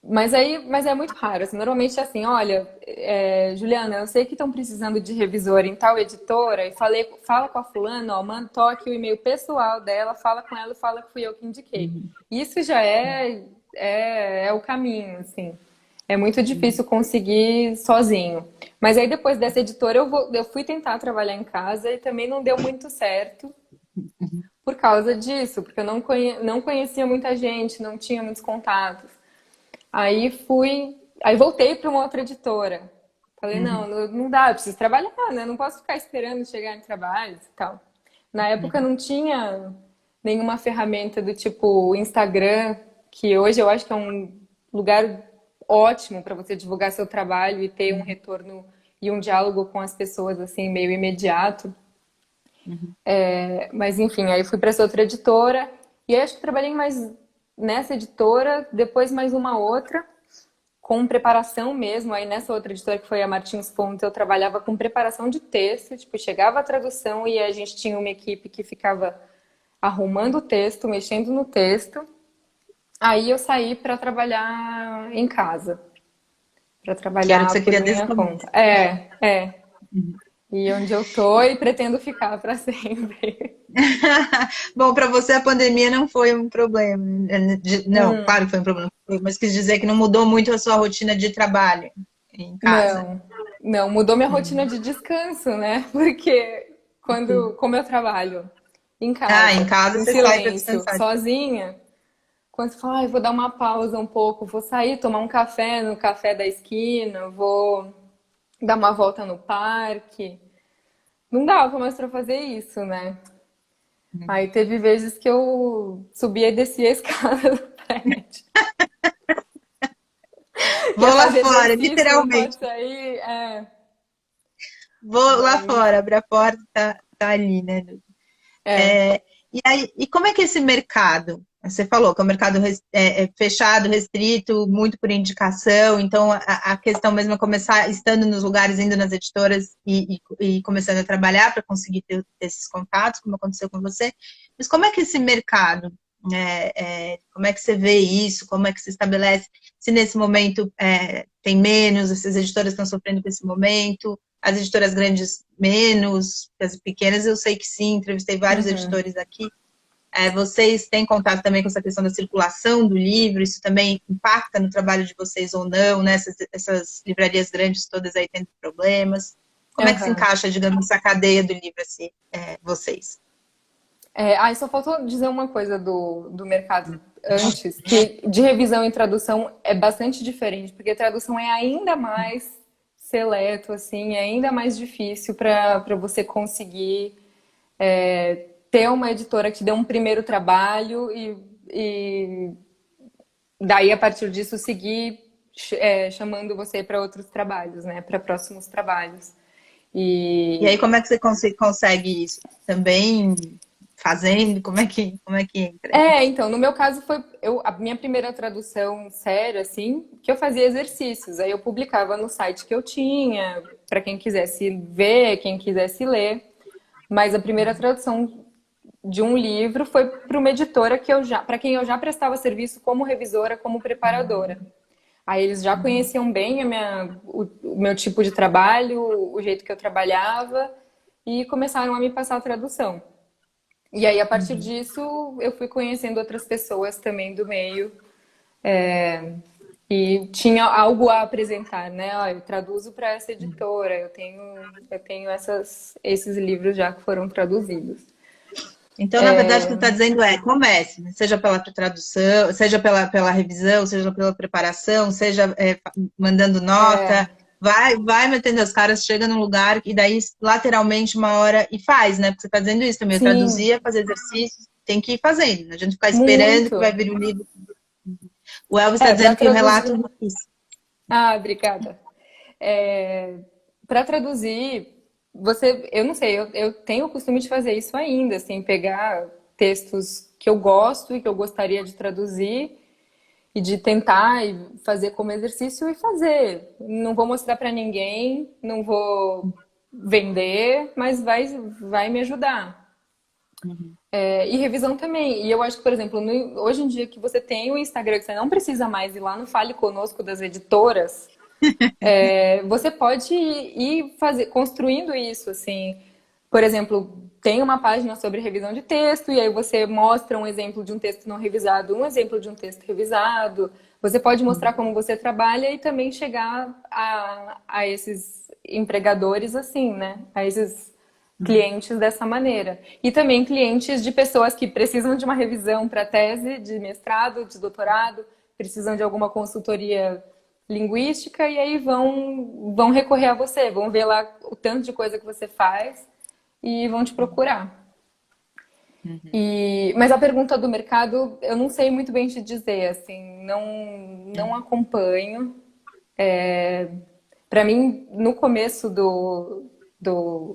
mas é muito raro. Assim, normalmente é assim, olha, Juliana, eu sei que estão precisando de revisor em tal editora e fala com a fulana, ó, manda, toque o e-mail pessoal dela, fala com ela e fala que fui eu que indiquei. Isso já é o caminho, assim. É muito difícil conseguir sozinho. Mas aí depois dessa editora eu fui tentar trabalhar em casa e também não deu muito certo por causa disso, porque eu não conhecia muita gente, não tinha muitos contatos. Aí voltei para uma outra editora. Falei, Uhum, não dá, eu preciso trabalhar, né? Não posso ficar esperando chegar em trabalhos e tal. Na época uhum. não tinha nenhuma ferramenta do tipo Instagram, que hoje eu acho que é um lugar ótimo para você divulgar seu trabalho e ter um retorno e um diálogo com as pessoas assim meio imediato. Uhum. Mas enfim, aí fui para essa outra editora e aí acho que trabalhei mais nessa editora, depois mais uma outra com preparação mesmo. Aí nessa outra editora que foi a Martins Fontes, eu trabalhava com preparação de texto, tipo, chegava a tradução e a gente tinha uma equipe que ficava arrumando o texto, mexendo no texto. Aí eu saí para trabalhar em casa, para Que era o que você trabalhar por queria desde minha o começo. conta. É. Uhum. E onde eu tô e pretendo ficar para sempre. Bom, para você a pandemia não foi um problema, né? Não, claro que foi um problema, mas quis dizer que não mudou muito a sua rotina de trabalho em casa. Não, não, mudou minha rotina de descanso, né? Porque Sim. como eu trabalho em Ah, em casa, casa em você sai para silêncio, descansar. sozinha, quando você fala, ai, vou dar uma pausa um pouco, vou sair tomar um café no café da esquina, vou dar uma volta no parque. Não dava mais pra fazer isso, né? Aí teve vezes que eu subia e descia a escada do prédio. Vou Ia lá fazer fora, exercício, não literalmente. pode sair. Vou lá Mas, fora, abre a porta, tá ali, né? é. E aí, e como é que é esse mercado? Você falou que é um mercado é fechado, restrito, muito por indicação, então a questão mesmo é começar estando nos lugares, indo nas editoras e começando a trabalhar para conseguir ter esses contatos, como aconteceu com você. Mas como é que é esse mercado, né, como é que você vê isso? Como é que se estabelece? Se nesse momento tem menos, essas editoras estão sofrendo com esse momento, as editoras grandes menos, as pequenas eu sei que sim, entrevistei vários Uhum. editores aqui. Vocês têm contato também com essa questão da circulação do livro? Isso também impacta no trabalho de vocês ou não, né? Essas livrarias grandes todas aí tendo problemas. Como é que se Aham. encaixa, digamos, essa cadeia do livro, assim, vocês? Só faltou dizer uma coisa do mercado antes, que de revisão e tradução é bastante diferente, porque tradução é ainda mais seleto, assim, é ainda mais difícil para você conseguir ter uma editora que te dê um primeiro trabalho e daí, a partir disso, seguir chamando você para outros trabalhos, né? Para próximos trabalhos. E aí, E como é que você consegue isso? Também fazendo? Como é que entra? Então, no meu caso foi a minha primeira tradução séria, assim, que eu fazia exercícios. Aí eu publicava no site que eu tinha, para quem quisesse ver, quem quisesse ler. Mas a primeira tradução de um livro foi para uma editora para quem eu já prestava serviço como revisora, como preparadora. Aí eles já conheciam bem o meu tipo de trabalho, o jeito que eu trabalhava e começaram a me passar a tradução. E aí, a partir disso, eu fui conhecendo outras pessoas também do meio e tinha algo a apresentar, né? Ó, eu traduzo para essa editora, eu tenho esses livros já que foram traduzidos. Então, na verdade, o que você está dizendo é, comece, né? Seja pela tradução, seja pela revisão, seja pela preparação, seja mandando nota, vai metendo as caras, chega num lugar e daí, lateralmente, uma hora e faz, né? Porque você está dizendo isso também, eu Sim, traduzia, fazer exercícios, tem que ir fazendo, né? A gente ficar esperando que vai muito. vir o livro. O Elvis está Para dizendo que o traduzir. relato é isso. Ah, obrigada. Para traduzir, eu não sei, eu tenho o costume de fazer isso ainda, assim, pegar textos que eu gosto e que eu gostaria de traduzir e de tentar e fazer como exercício e fazer. Não vou mostrar para ninguém, não vou vender, mas vai me ajudar. E revisão também. E eu acho que, por exemplo, hoje em dia que você tem o Instagram, que você não precisa mais ir lá no Fale Conosco das editoras, você pode ir construindo isso, assim. Por exemplo, tem uma página sobre revisão de texto, e aí você mostra um exemplo de um texto não revisado, um exemplo de um texto revisado. Você pode mostrar como você trabalha e também chegar a esses empregadores assim, né? A esses clientes dessa maneira. E também clientes de pessoas que precisam de uma revisão para tese de mestrado, de doutorado, precisam de alguma consultoria linguística e aí vão recorrer a você, vão ver lá o tanto de coisa que você faz e vão te procurar. Mas a pergunta do mercado, eu não sei muito bem te dizer, assim, não acompanho. Para mim, no começo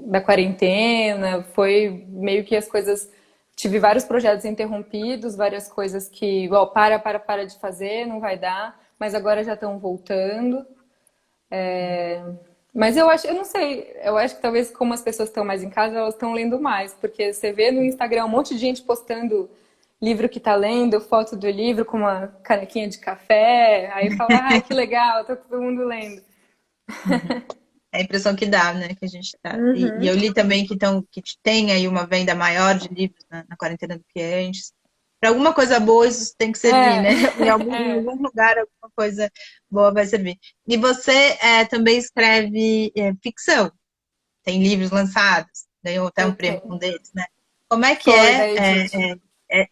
da quarentena, foi meio que as coisas. Tive vários projetos interrompidos, várias coisas que, ó, para de fazer, não vai dar, mas agora já estão voltando. Mas eu não sei, eu acho que talvez como as pessoas estão mais em casa, elas estão lendo mais, porque você vê no Instagram um monte de gente postando livro que tá lendo, foto do livro com uma canequinha de café, aí fala, ai, que legal, tá todo mundo lendo. É a impressão que dá, né? Que a gente tá. E eu li também que tem aí uma venda maior de livros na quarentena do que antes. Para alguma coisa boa, isso tem que servir, né? Em algum lugar, alguma coisa boa vai servir. E você também escreve ficção, tem livros lançados, ganhou até Eu um prêmio com um tenho. deles, né? Como é que Foi da Edith.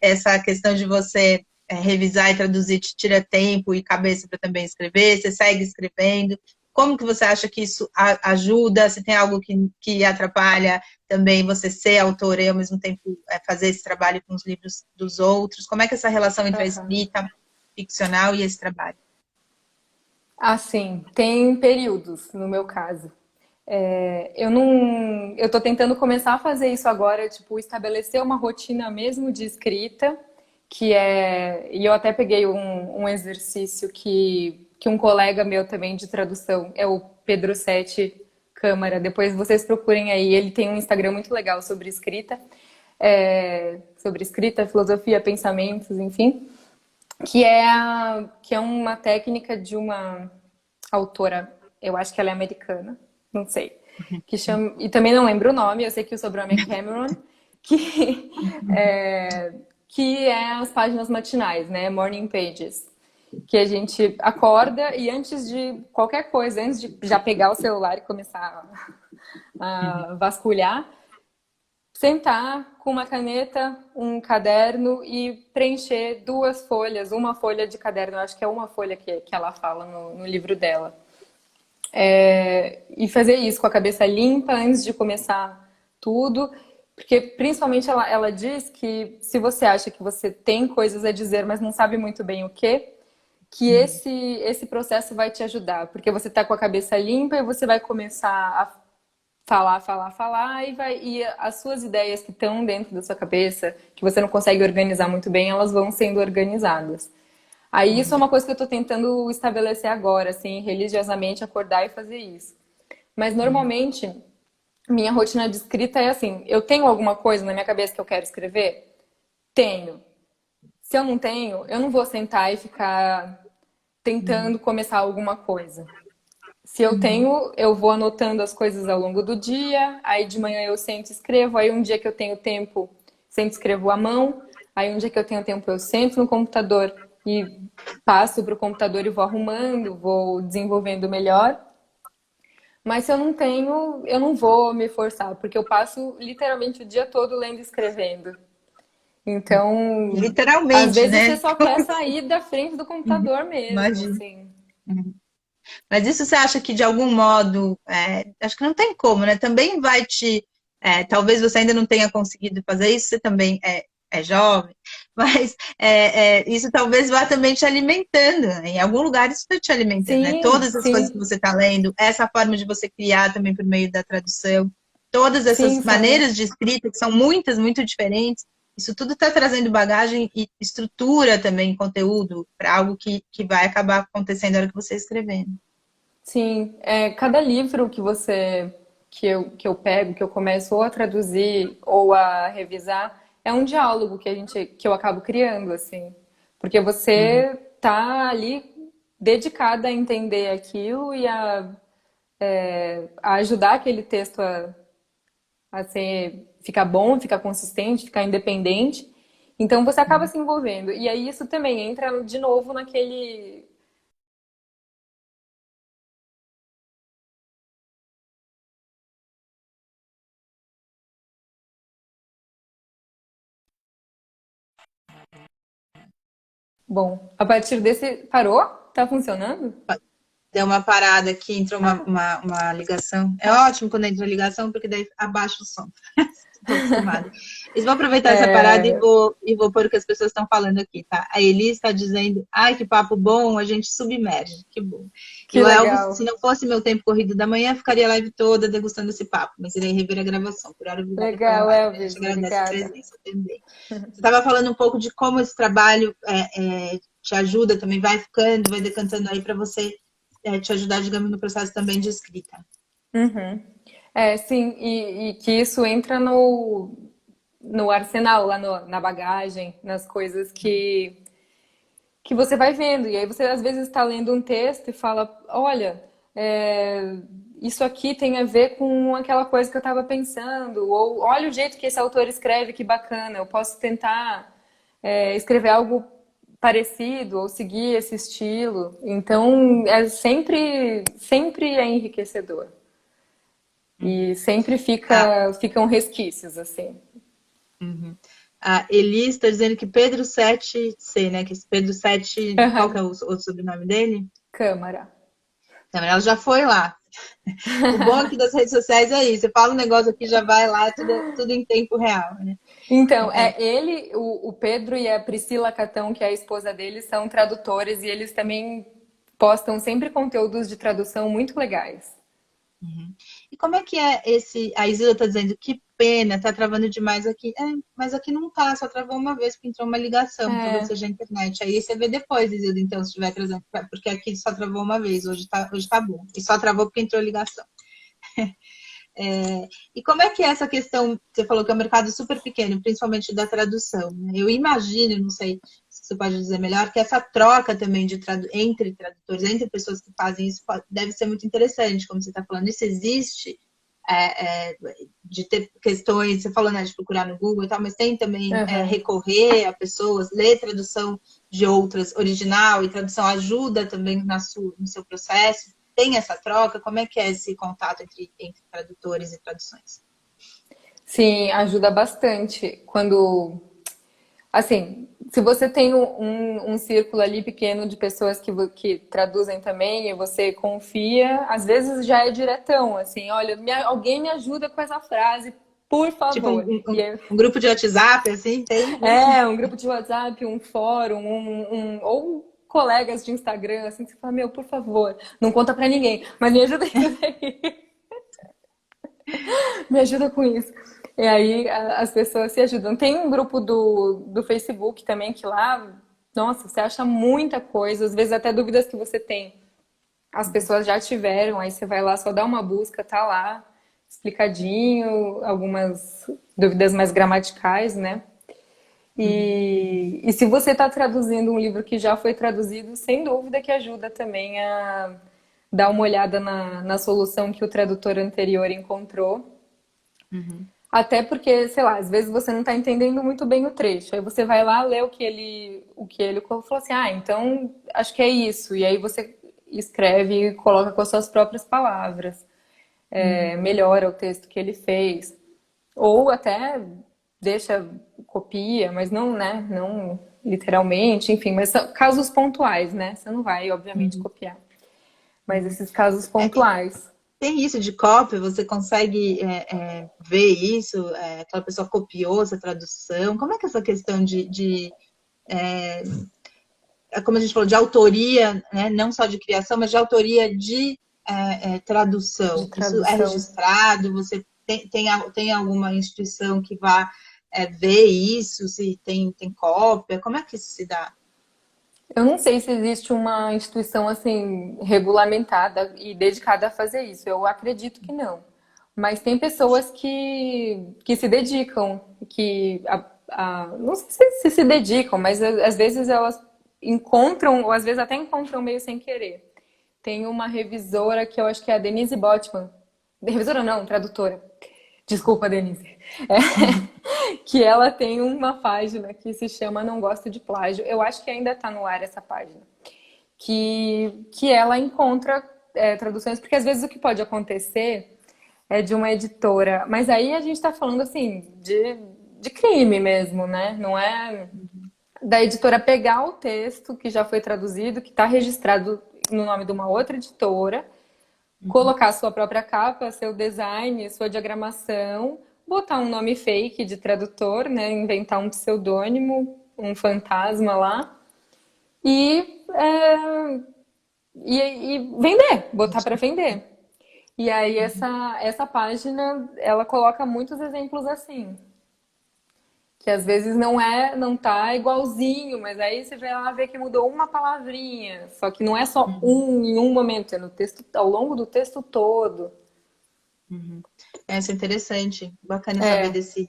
essa questão de você revisar e traduzir te tira tempo e cabeça para também escrever? Você segue escrevendo? Como que você acha que isso ajuda? Se tem algo que atrapalha também você ser autora e ao mesmo tempo fazer esse trabalho com os livros dos outros? Como é que é essa relação entre a Aham. escrita ficcional e esse trabalho? Assim, tem períodos, no meu caso. Eu não, eu tô tentando começar a fazer isso agora, tipo, estabelecer uma rotina mesmo de escrita, e eu até peguei um exercício que um colega meu também de tradução, é o Pedro Sete Câmara, depois vocês procurem aí, ele tem um Instagram muito legal sobre escrita, filosofia, pensamentos, enfim, que é uma técnica de uma autora, eu acho que ela é americana, não sei, que chama, e também não lembro o nome, eu sei que o sobrenome é Cameron, que que é as páginas matinais, né, morning pages, que a gente acorda e antes de qualquer coisa, antes de já pegar o celular e começar a vasculhar, sentar com uma caneta, um caderno e preencher 2 folhas, uma folha de caderno, acho que é uma folha que ela fala no livro dela. E fazer isso com a cabeça limpa antes de começar tudo, porque principalmente ela diz que se você acha que você tem coisas a dizer, mas não sabe muito bem o que esse processo vai te ajudar, porque você está com a cabeça limpa e você vai começar falar, falar, falar, e as suas ideias que estão dentro da sua cabeça, que você não consegue organizar muito bem, elas vão sendo organizadas. Aí isso é uma coisa que eu tô tentando estabelecer agora, assim, religiosamente acordar e fazer isso. Mas normalmente, minha rotina de escrita é assim, eu tenho alguma coisa na minha cabeça que eu quero escrever? Tenho. Se eu não tenho, eu não vou sentar e ficar tentando começar alguma coisa. Se eu tenho, eu vou anotando as coisas ao longo do dia, aí de manhã eu sento e escrevo, aí um dia que eu tenho tempo, sento e escrevo à mão, aí um dia que eu tenho tempo eu sento no computador e passo para o computador e vou arrumando, vou desenvolvendo melhor. Mas se eu não tenho, eu não vou me forçar, porque eu passo literalmente o dia todo lendo e escrevendo. Então, às Literalmente, vezes você né? só quer sair da frente do computador mesmo, Imagina. assim. Mas isso você acha que de algum modo, acho que não tem como, né? Também vai talvez você ainda não tenha conseguido fazer isso, você também é jovem, mas isso talvez vá também te alimentando, né? Em algum lugar isso está te alimentando, né? Sim, Todas as coisas que sim, você está lendo, essa forma de você criar também por meio da tradução, todas essas sim, são. maneiras de escrita, que são muitas, muito diferentes, isso tudo está trazendo bagagem e estrutura também, conteúdo, para algo que vai acabar acontecendo na hora que você escrevendo. Sim, cada livro que eu pego, que eu começo ou a traduzir ou a revisar, é um diálogo que eu acabo criando, assim. Porque Uhum. você tá ali dedicada a entender aquilo e a ajudar aquele texto ficar bom, ficar consistente, ficar independente. Então você acaba se envolvendo. E aí isso também entra de novo naquele. Bom, a partir desse. Parou? Tá funcionando? Deu uma parada aqui, entrou Ah, uma ligação. É ótimo quando entra ligação, porque daí abaixa o som. Estou acostumada. Mas vou aproveitar essa parada e é, vou pôr o que as pessoas estão falando aqui, tá? A Eli está dizendo, ai, que papo bom, a gente submerge. Que bom. E que o Elvis, se legal. não fosse meu tempo corrido da manhã, ficaria a live toda degustando esse papo, mas irei rever a gravação. Por hora, obrigada pela Legal, live. A gente Elvis. agradece a Obrigada. presença também. Você estava falando um pouco de como esse trabalho te ajuda também, vai ficando, vai decantando aí para você te ajudar, digamos, no processo também de escrita. Uhum. Sim, e que isso entra no arsenal, lá na bagagem, nas coisas que você vai vendo. E aí você às vezes está lendo um texto e fala, olha, é, isso aqui tem a ver com aquela coisa que eu estava pensando, ou olha o jeito que esse autor escreve, que bacana, eu posso tentar escrever algo parecido ou seguir esse estilo. Então, sempre é enriquecedor. E sempre Ah, ficam resquícios, assim. uhum. A Eli está dizendo que Pedro 7C, né? Que esse Pedro 7, qual que é o sobrenome dele? Câmara. Então, ela já foi lá. O bom aqui das redes sociais é isso. Você fala um negócio aqui, já vai lá, tudo em tempo real, né? Então, Então, ele, o Pedro e a Priscila Catão, que é a esposa dele, são tradutores e eles também postam sempre conteúdos de tradução muito legais. uhum. E como é que é esse. A Isila está dizendo que pena, tá travando demais aqui. Mas aqui não tá, só travou uma vez porque entrou uma ligação, talvez É, seja a internet. Aí você vê depois, Isila, então, se estiver trazendo, porque aqui só travou uma vez, hoje tá bom. E só travou porque entrou ligação. E como é que é essa questão? Você falou que é um mercado super pequeno, principalmente da tradução, né? Eu imagino, não sei se você pode dizer melhor, que essa troca também entre tradutores, entre pessoas que fazem isso, deve ser muito interessante, como você está falando. Isso existe, de ter questões, você falou, né, de procurar no Google e tal, mas tem também aham. recorrer a pessoas, ler tradução de outras, original, e tradução ajuda também no seu processo. Tem essa troca? Como é que é esse contato entre tradutores e traduções? Sim, ajuda bastante. Assim, se você tem um círculo ali pequeno de pessoas que traduzem também e você confia, às vezes já é diretão, assim, olha, alguém me ajuda com essa frase, por Tipo favor. E aí, um grupo de WhatsApp, assim, tem? um grupo de WhatsApp, um fórum, ou colegas de Instagram, assim, que você fala, meu, por favor, não conta pra ninguém, mas me ajuda isso aí. Me ajuda com isso. E aí as pessoas se ajudam. Tem um grupo do Facebook também que lá, nossa, você acha muita coisa, às vezes até dúvidas que você tem. As pessoas já tiveram, aí você vai lá, só dá uma busca, tá lá, explicadinho, algumas dúvidas mais gramaticais, né? E se você está traduzindo um livro que já foi traduzido, sem dúvida que ajuda também a dar uma olhada na solução que o tradutor anterior encontrou. Uhum. Até porque, sei lá, às vezes você não está entendendo muito bem o trecho. Aí você vai lá ler o que ele falou assim, ah, então acho que é isso. E aí você escreve e coloca com as suas próprias palavras. Melhora o texto que ele fez. Ou até deixa, copia, mas não, né? Não literalmente, enfim, mas são casos pontuais, né? Você não vai, obviamente, Uhum. copiar. Mas esses casos É, tem, pontuais. tem isso de cópia, você consegue ver isso? Aquela pessoa copiou essa tradução? Como é que é essa questão como a gente falou, de autoria, né? Não só de criação, mas de autoria de De tradução? Isso é tradução. registrado? Você tem alguma instituição que vá ver isso? Se tem cópia? Como é que isso se dá? Eu não sei se existe uma instituição assim regulamentada e dedicada a fazer isso. Eu acredito que não. Mas tem pessoas que se dedicam, não sei se dedicam, mas às vezes elas encontram, ou às vezes até encontram meio sem querer. Tem uma revisora que eu acho que é a Denise Botman. Revisora não, tradutora. Desculpa, Denise. Que ela tem uma página que se chama Não Gosto de Plágio. Eu acho que ainda está no ar essa página. Que ela encontra traduções, porque às vezes o que pode acontecer é de uma editora, mas aí a gente está falando assim de crime mesmo, né? Não é da editora pegar o texto que já foi traduzido, que está registrado no nome de uma outra editora, colocar sua própria capa, seu design, sua diagramação, botar um nome fake de tradutor, né? Inventar um pseudônimo, um fantasma lá e, e vender, botar para vender. E aí essa página, ela coloca muitos exemplos assim, que às vezes não tá igualzinho, mas aí você vai lá ver que mudou uma palavrinha, só que não é só em um momento, é no texto, ao longo do texto todo. Essa é interessante, bacana saber É.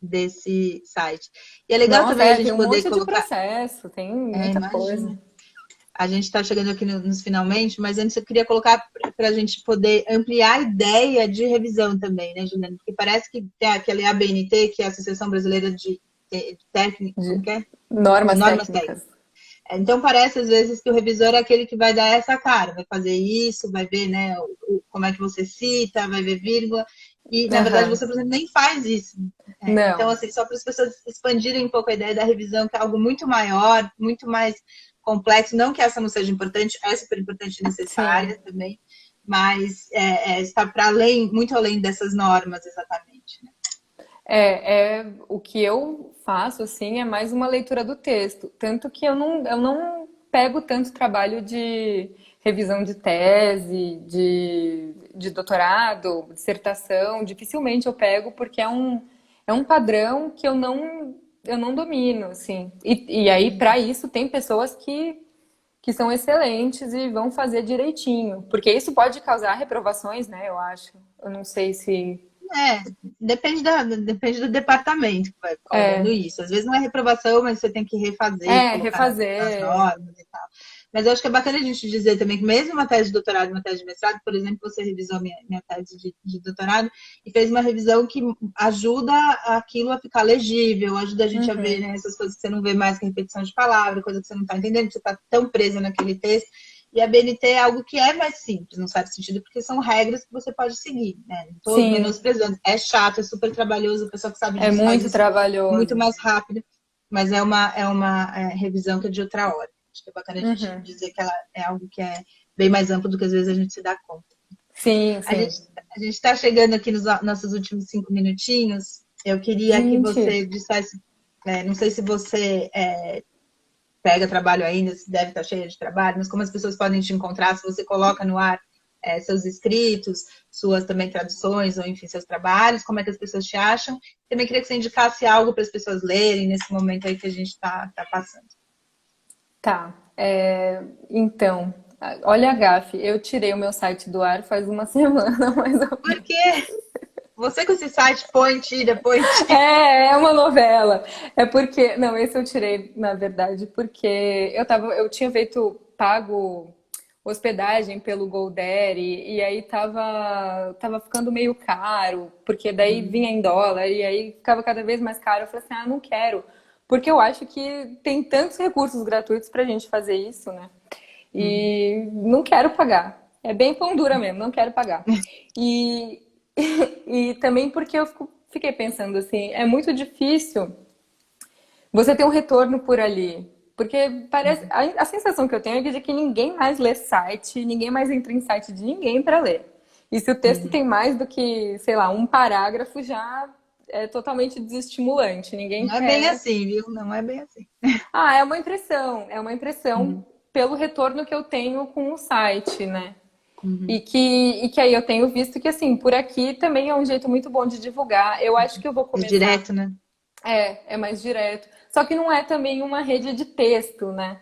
desse site. E é legal Nossa, também a tem gente um poder monte de colocar. processo, tem muita coisa. Imagina. A gente está chegando aqui nos finalmente, mas antes eu queria colocar para a gente poder ampliar a ideia de revisão também, né, Juliana? Porque parece que tem aquela ABNT, que é a Associação Brasileira de Técnica, como De que é? normas Normas técnicas. técnicas. Então parece às vezes que o revisor é aquele que vai dar essa cara, vai fazer isso, vai ver, né, como é que você cita, vai ver vírgula, e na verdade Aham. você, por exemplo, nem faz isso. Então, Não. assim, só para as pessoas expandirem um pouco a ideia da revisão, que é algo muito maior, muito mais complexo, não que essa não seja importante, é super importante e Sim. necessária também, mas está para além, muito além dessas normas, exatamente. Né? O que eu faço, assim, é mais uma leitura do texto. Tanto que eu não pego tanto trabalho de revisão de tese, de doutorado, dissertação. Dificilmente eu pego, porque é um padrão que eu não domino, assim. E aí, para isso, tem pessoas que são excelentes e vão fazer direitinho. Porque isso pode causar reprovações, né, eu acho. Eu não sei se... É, depende do departamento que vai ficar olhando É, isso. Às vezes não é reprovação, mas você tem que refazer, colocar nas refazer. normas e tal. Mas eu acho que é bacana a gente dizer também que mesmo uma tese de doutorado, uma tese de mestrado, por exemplo, você revisou minha tese de doutorado e fez uma revisão que ajuda aquilo a ficar legível, ajuda a gente a ver, Uhum. né, essas coisas que você não vê mais que repetição de palavra, coisa que você não está entendendo, que você está tão presa naquele texto. E a BNT é algo que é mais simples, num certo sentido, porque são regras que você pode seguir, né? Não estou Sim, menosprezando. É chato, é super trabalhoso, a pessoa que sabe é disso faz muito isso muito trabalhoso. mais rápido, mas é uma revisão que é de outra hora. Acho que é bacana a gente Uhum. dizer que ela é algo que é bem mais amplo do que às vezes a gente se dá conta. Sim, A gente sim. a está chegando aqui nos nossos últimos 5 minutinhos. Eu queria que Gente, você dissesse, não sei se você pega trabalho ainda, se deve estar cheia de trabalho, mas como as pessoas podem te encontrar, se você coloca no ar seus escritos, suas também traduções, ou enfim, seus trabalhos, como é que as pessoas te acham. Também queria que você indicasse algo para as pessoas lerem nesse momento aí que a gente está passando. Tá. Então, olha a gafe, eu tirei o meu site do ar faz uma semana, mais ou menos. Por quê? Você com esse site põe, tira, põe, tira. É uma novela. É porque, não, esse eu tirei, na verdade, porque eu tinha feito pago hospedagem pelo GoDaddy e aí tava ficando meio caro, porque daí vinha em dólar e aí ficava cada vez mais caro. Eu falei assim, não quero, porque eu acho que tem tantos recursos gratuitos pra gente fazer isso, né? E não quero pagar. É bem pão dura mesmo, não quero pagar. E, e também porque fiquei pensando assim, é muito difícil você ter um retorno por ali. Porque parece, a sensação que eu tenho é de que ninguém mais lê site, ninguém mais entra em site de ninguém para ler. E se o texto tem mais do que, sei lá, um parágrafo, já é totalmente desestimulante. Ninguém Não é bem quer. assim, viu? Não é bem assim. É uma impressão pelo retorno que eu tenho com o site, né? Uhum. E que aí eu tenho visto que, assim, por aqui também é um jeito muito bom de divulgar. Eu acho que eu vou Mais começar. direto, né? É mais direto. Só que não é também uma rede de texto, né?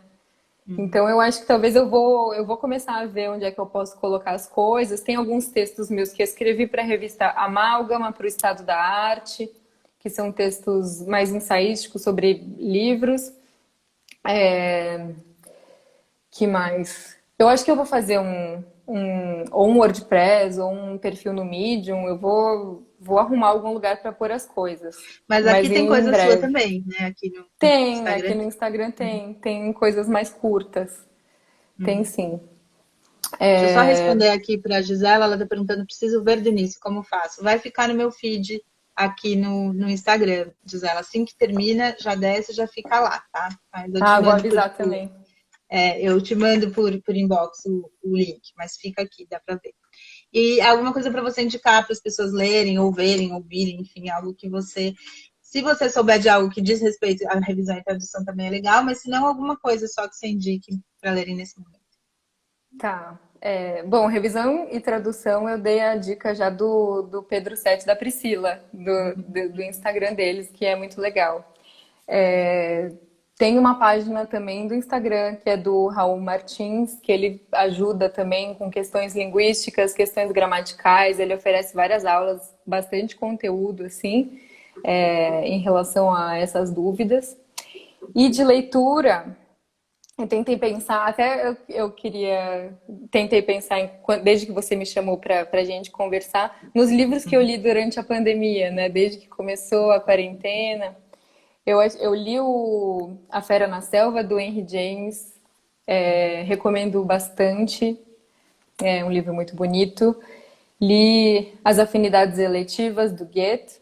Então eu acho que talvez eu vou começar a ver onde é que eu posso colocar as coisas. Tem alguns textos meus que eu escrevi para a revista Amálgama, para o Estado da Arte, que são textos mais ensaísticos sobre livros. Que mais? Eu acho que eu vou fazer ou um WordPress ou um perfil no Medium. Eu vou arrumar algum lugar para pôr as coisas. Mas aqui Mas tem em coisa sua breve. também, né? Aqui no Tem, aqui Instagram. no Instagram tem coisas mais curtas. Tem Uhum. sim. Deixa eu só responder aqui para a Gisela, ela está perguntando, preciso ver do início, como faço? Vai ficar no meu feed aqui no Instagram, Gisela. Assim que termina, já desce, já fica lá, tá? Mas eu te Vou mando avisar também. eu te mando por inbox o link, mas fica aqui, dá para ver. E alguma coisa para você indicar para as pessoas lerem, ou verem, ouvirem, enfim, algo que você. Se você souber de algo que diz respeito à revisão e tradução também é legal, mas se não, alguma coisa só que você indique para lerem nesse momento. Tá. Bom, revisão e tradução eu dei a dica já do Pedro Sete da Priscila, do Instagram deles, que é muito legal. É, Tem uma página também do Instagram que é do Raul Martins, que ele ajuda também com questões linguísticas, questões gramaticais. Ele oferece várias aulas, bastante conteúdo assim, em relação a essas dúvidas. E de leitura, eu tentei pensar, eu queria, tentei pensar desde que você me chamou para a gente conversar, nos livros que eu li durante a pandemia, né? Desde que começou a quarentena. Eu li A Fera na Selva, do Henry James, recomendo bastante, é um livro muito bonito. Li As Afinidades Eletivas, do Goethe,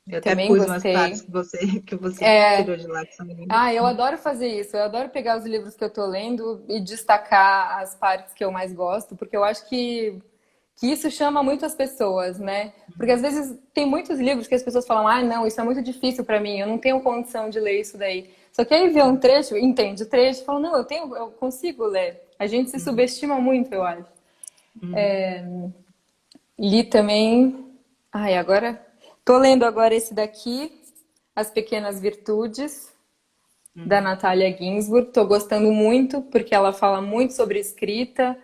Eu até também pus umas partes gostei. que você tirou de lá, que são lindas. Eu adoro fazer isso. Eu adoro pegar os livros que eu tô lendo e destacar as partes que eu mais gosto, porque eu acho que isso chama muito as pessoas, né? Porque às vezes tem muitos livros que as pessoas falam, não, isso é muito difícil para mim, eu não tenho condição de ler isso daí. Só que aí vê um trecho, entende o trecho, e fala, não, eu consigo ler. A gente se subestima muito, eu acho. Li também. Agora. Tô lendo agora esse daqui, As Pequenas Virtudes, da Natalia Ginsburg. Tô gostando muito, porque ela fala muito sobre escrita,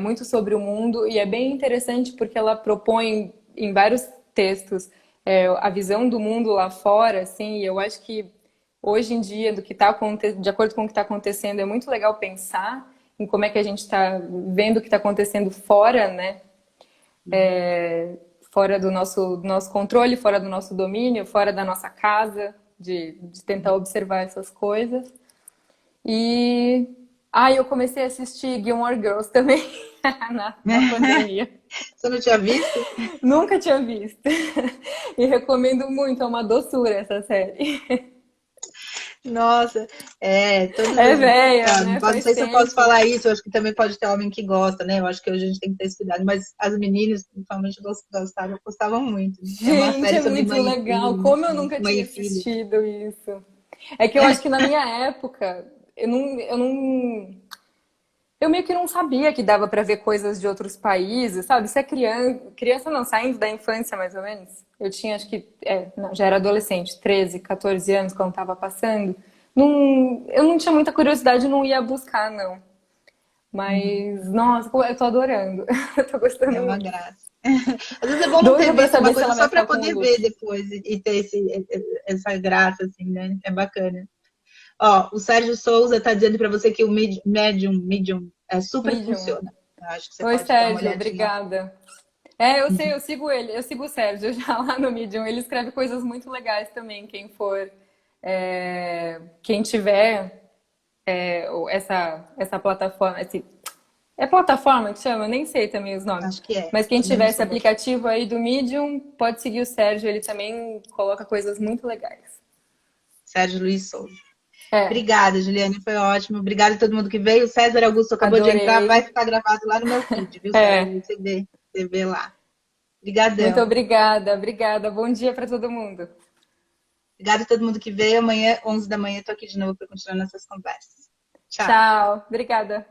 muito sobre o mundo, e é bem interessante porque ela propõe em vários textos a visão do mundo lá fora, assim, e eu acho que hoje em dia, de acordo com o que está acontecendo, é muito legal pensar em como é que a gente está vendo o que está acontecendo fora, né? Fora do nosso controle, fora do nosso domínio, fora da nossa casa, de tentar observar essas coisas. E eu comecei a assistir Gilmore Girls também na pandemia. Você não tinha visto? Nunca tinha visto. E recomendo muito, é uma doçura essa série. Nossa, todas É as. velha, né? Não Faz sei se eu posso tempo. falar isso, eu acho que também pode ter homem que gosta, né? Eu acho que hoje a gente tem que ter esse cuidado, mas as meninas, principalmente, gostavam muito. Né? É uma Gente, série é sobre muito mãe e legal. filho, Como eu enfim, nunca mãe tinha e filho. assistido isso. É que eu acho que na minha época, eu não eu meio que não sabia que dava para ver coisas de outros países, sabe? Se é criança não, saindo da infância mais ou menos. Eu tinha, acho que, não, já era adolescente, 13, 14 anos quando estava passando. Não, eu não tinha muita curiosidade, não ia buscar, não. Uhum. Mas, nossa, eu tô adorando. Eu tô É gostando uma muito. graça. Às vezes é bom não ter Doida pra visto uma saber se coisa ela vai só para ficar com o poder ver look. depois e ter essa graça, assim, né? É bacana. Ó, o Sérgio Souza está dizendo para você que o Medium super Medium. funciona. Eu acho que você Oi, pode dar uma Sérgio, olhadinha lá. obrigada. É, eu sei, eu sigo ele, eu sigo o Sérgio já lá no Medium. Ele escreve coisas muito legais também. Quem for, quem tiver essa plataforma, é plataforma que chama? Eu nem sei também os nomes. Acho que é. Mas quem Também não tiver esse sou boa. aplicativo aí do Medium, pode seguir o Sérgio, ele também coloca coisas muito legais. Sérgio Luiz Souza. É, Obrigada, Juliane, foi ótimo. Obrigada a todo mundo que veio. O César Augusto acabou de entrar, vai adorei. ficar gravado lá no meu feed, viu, César? É, Você vê lá. muito Obrigadão. obrigada, obrigada. Bom dia para todo mundo. Obrigada a todo mundo que veio. Amanhã, 11 da manhã, estou aqui de novo para continuar nossas conversas. Tchau. Tchau, obrigada.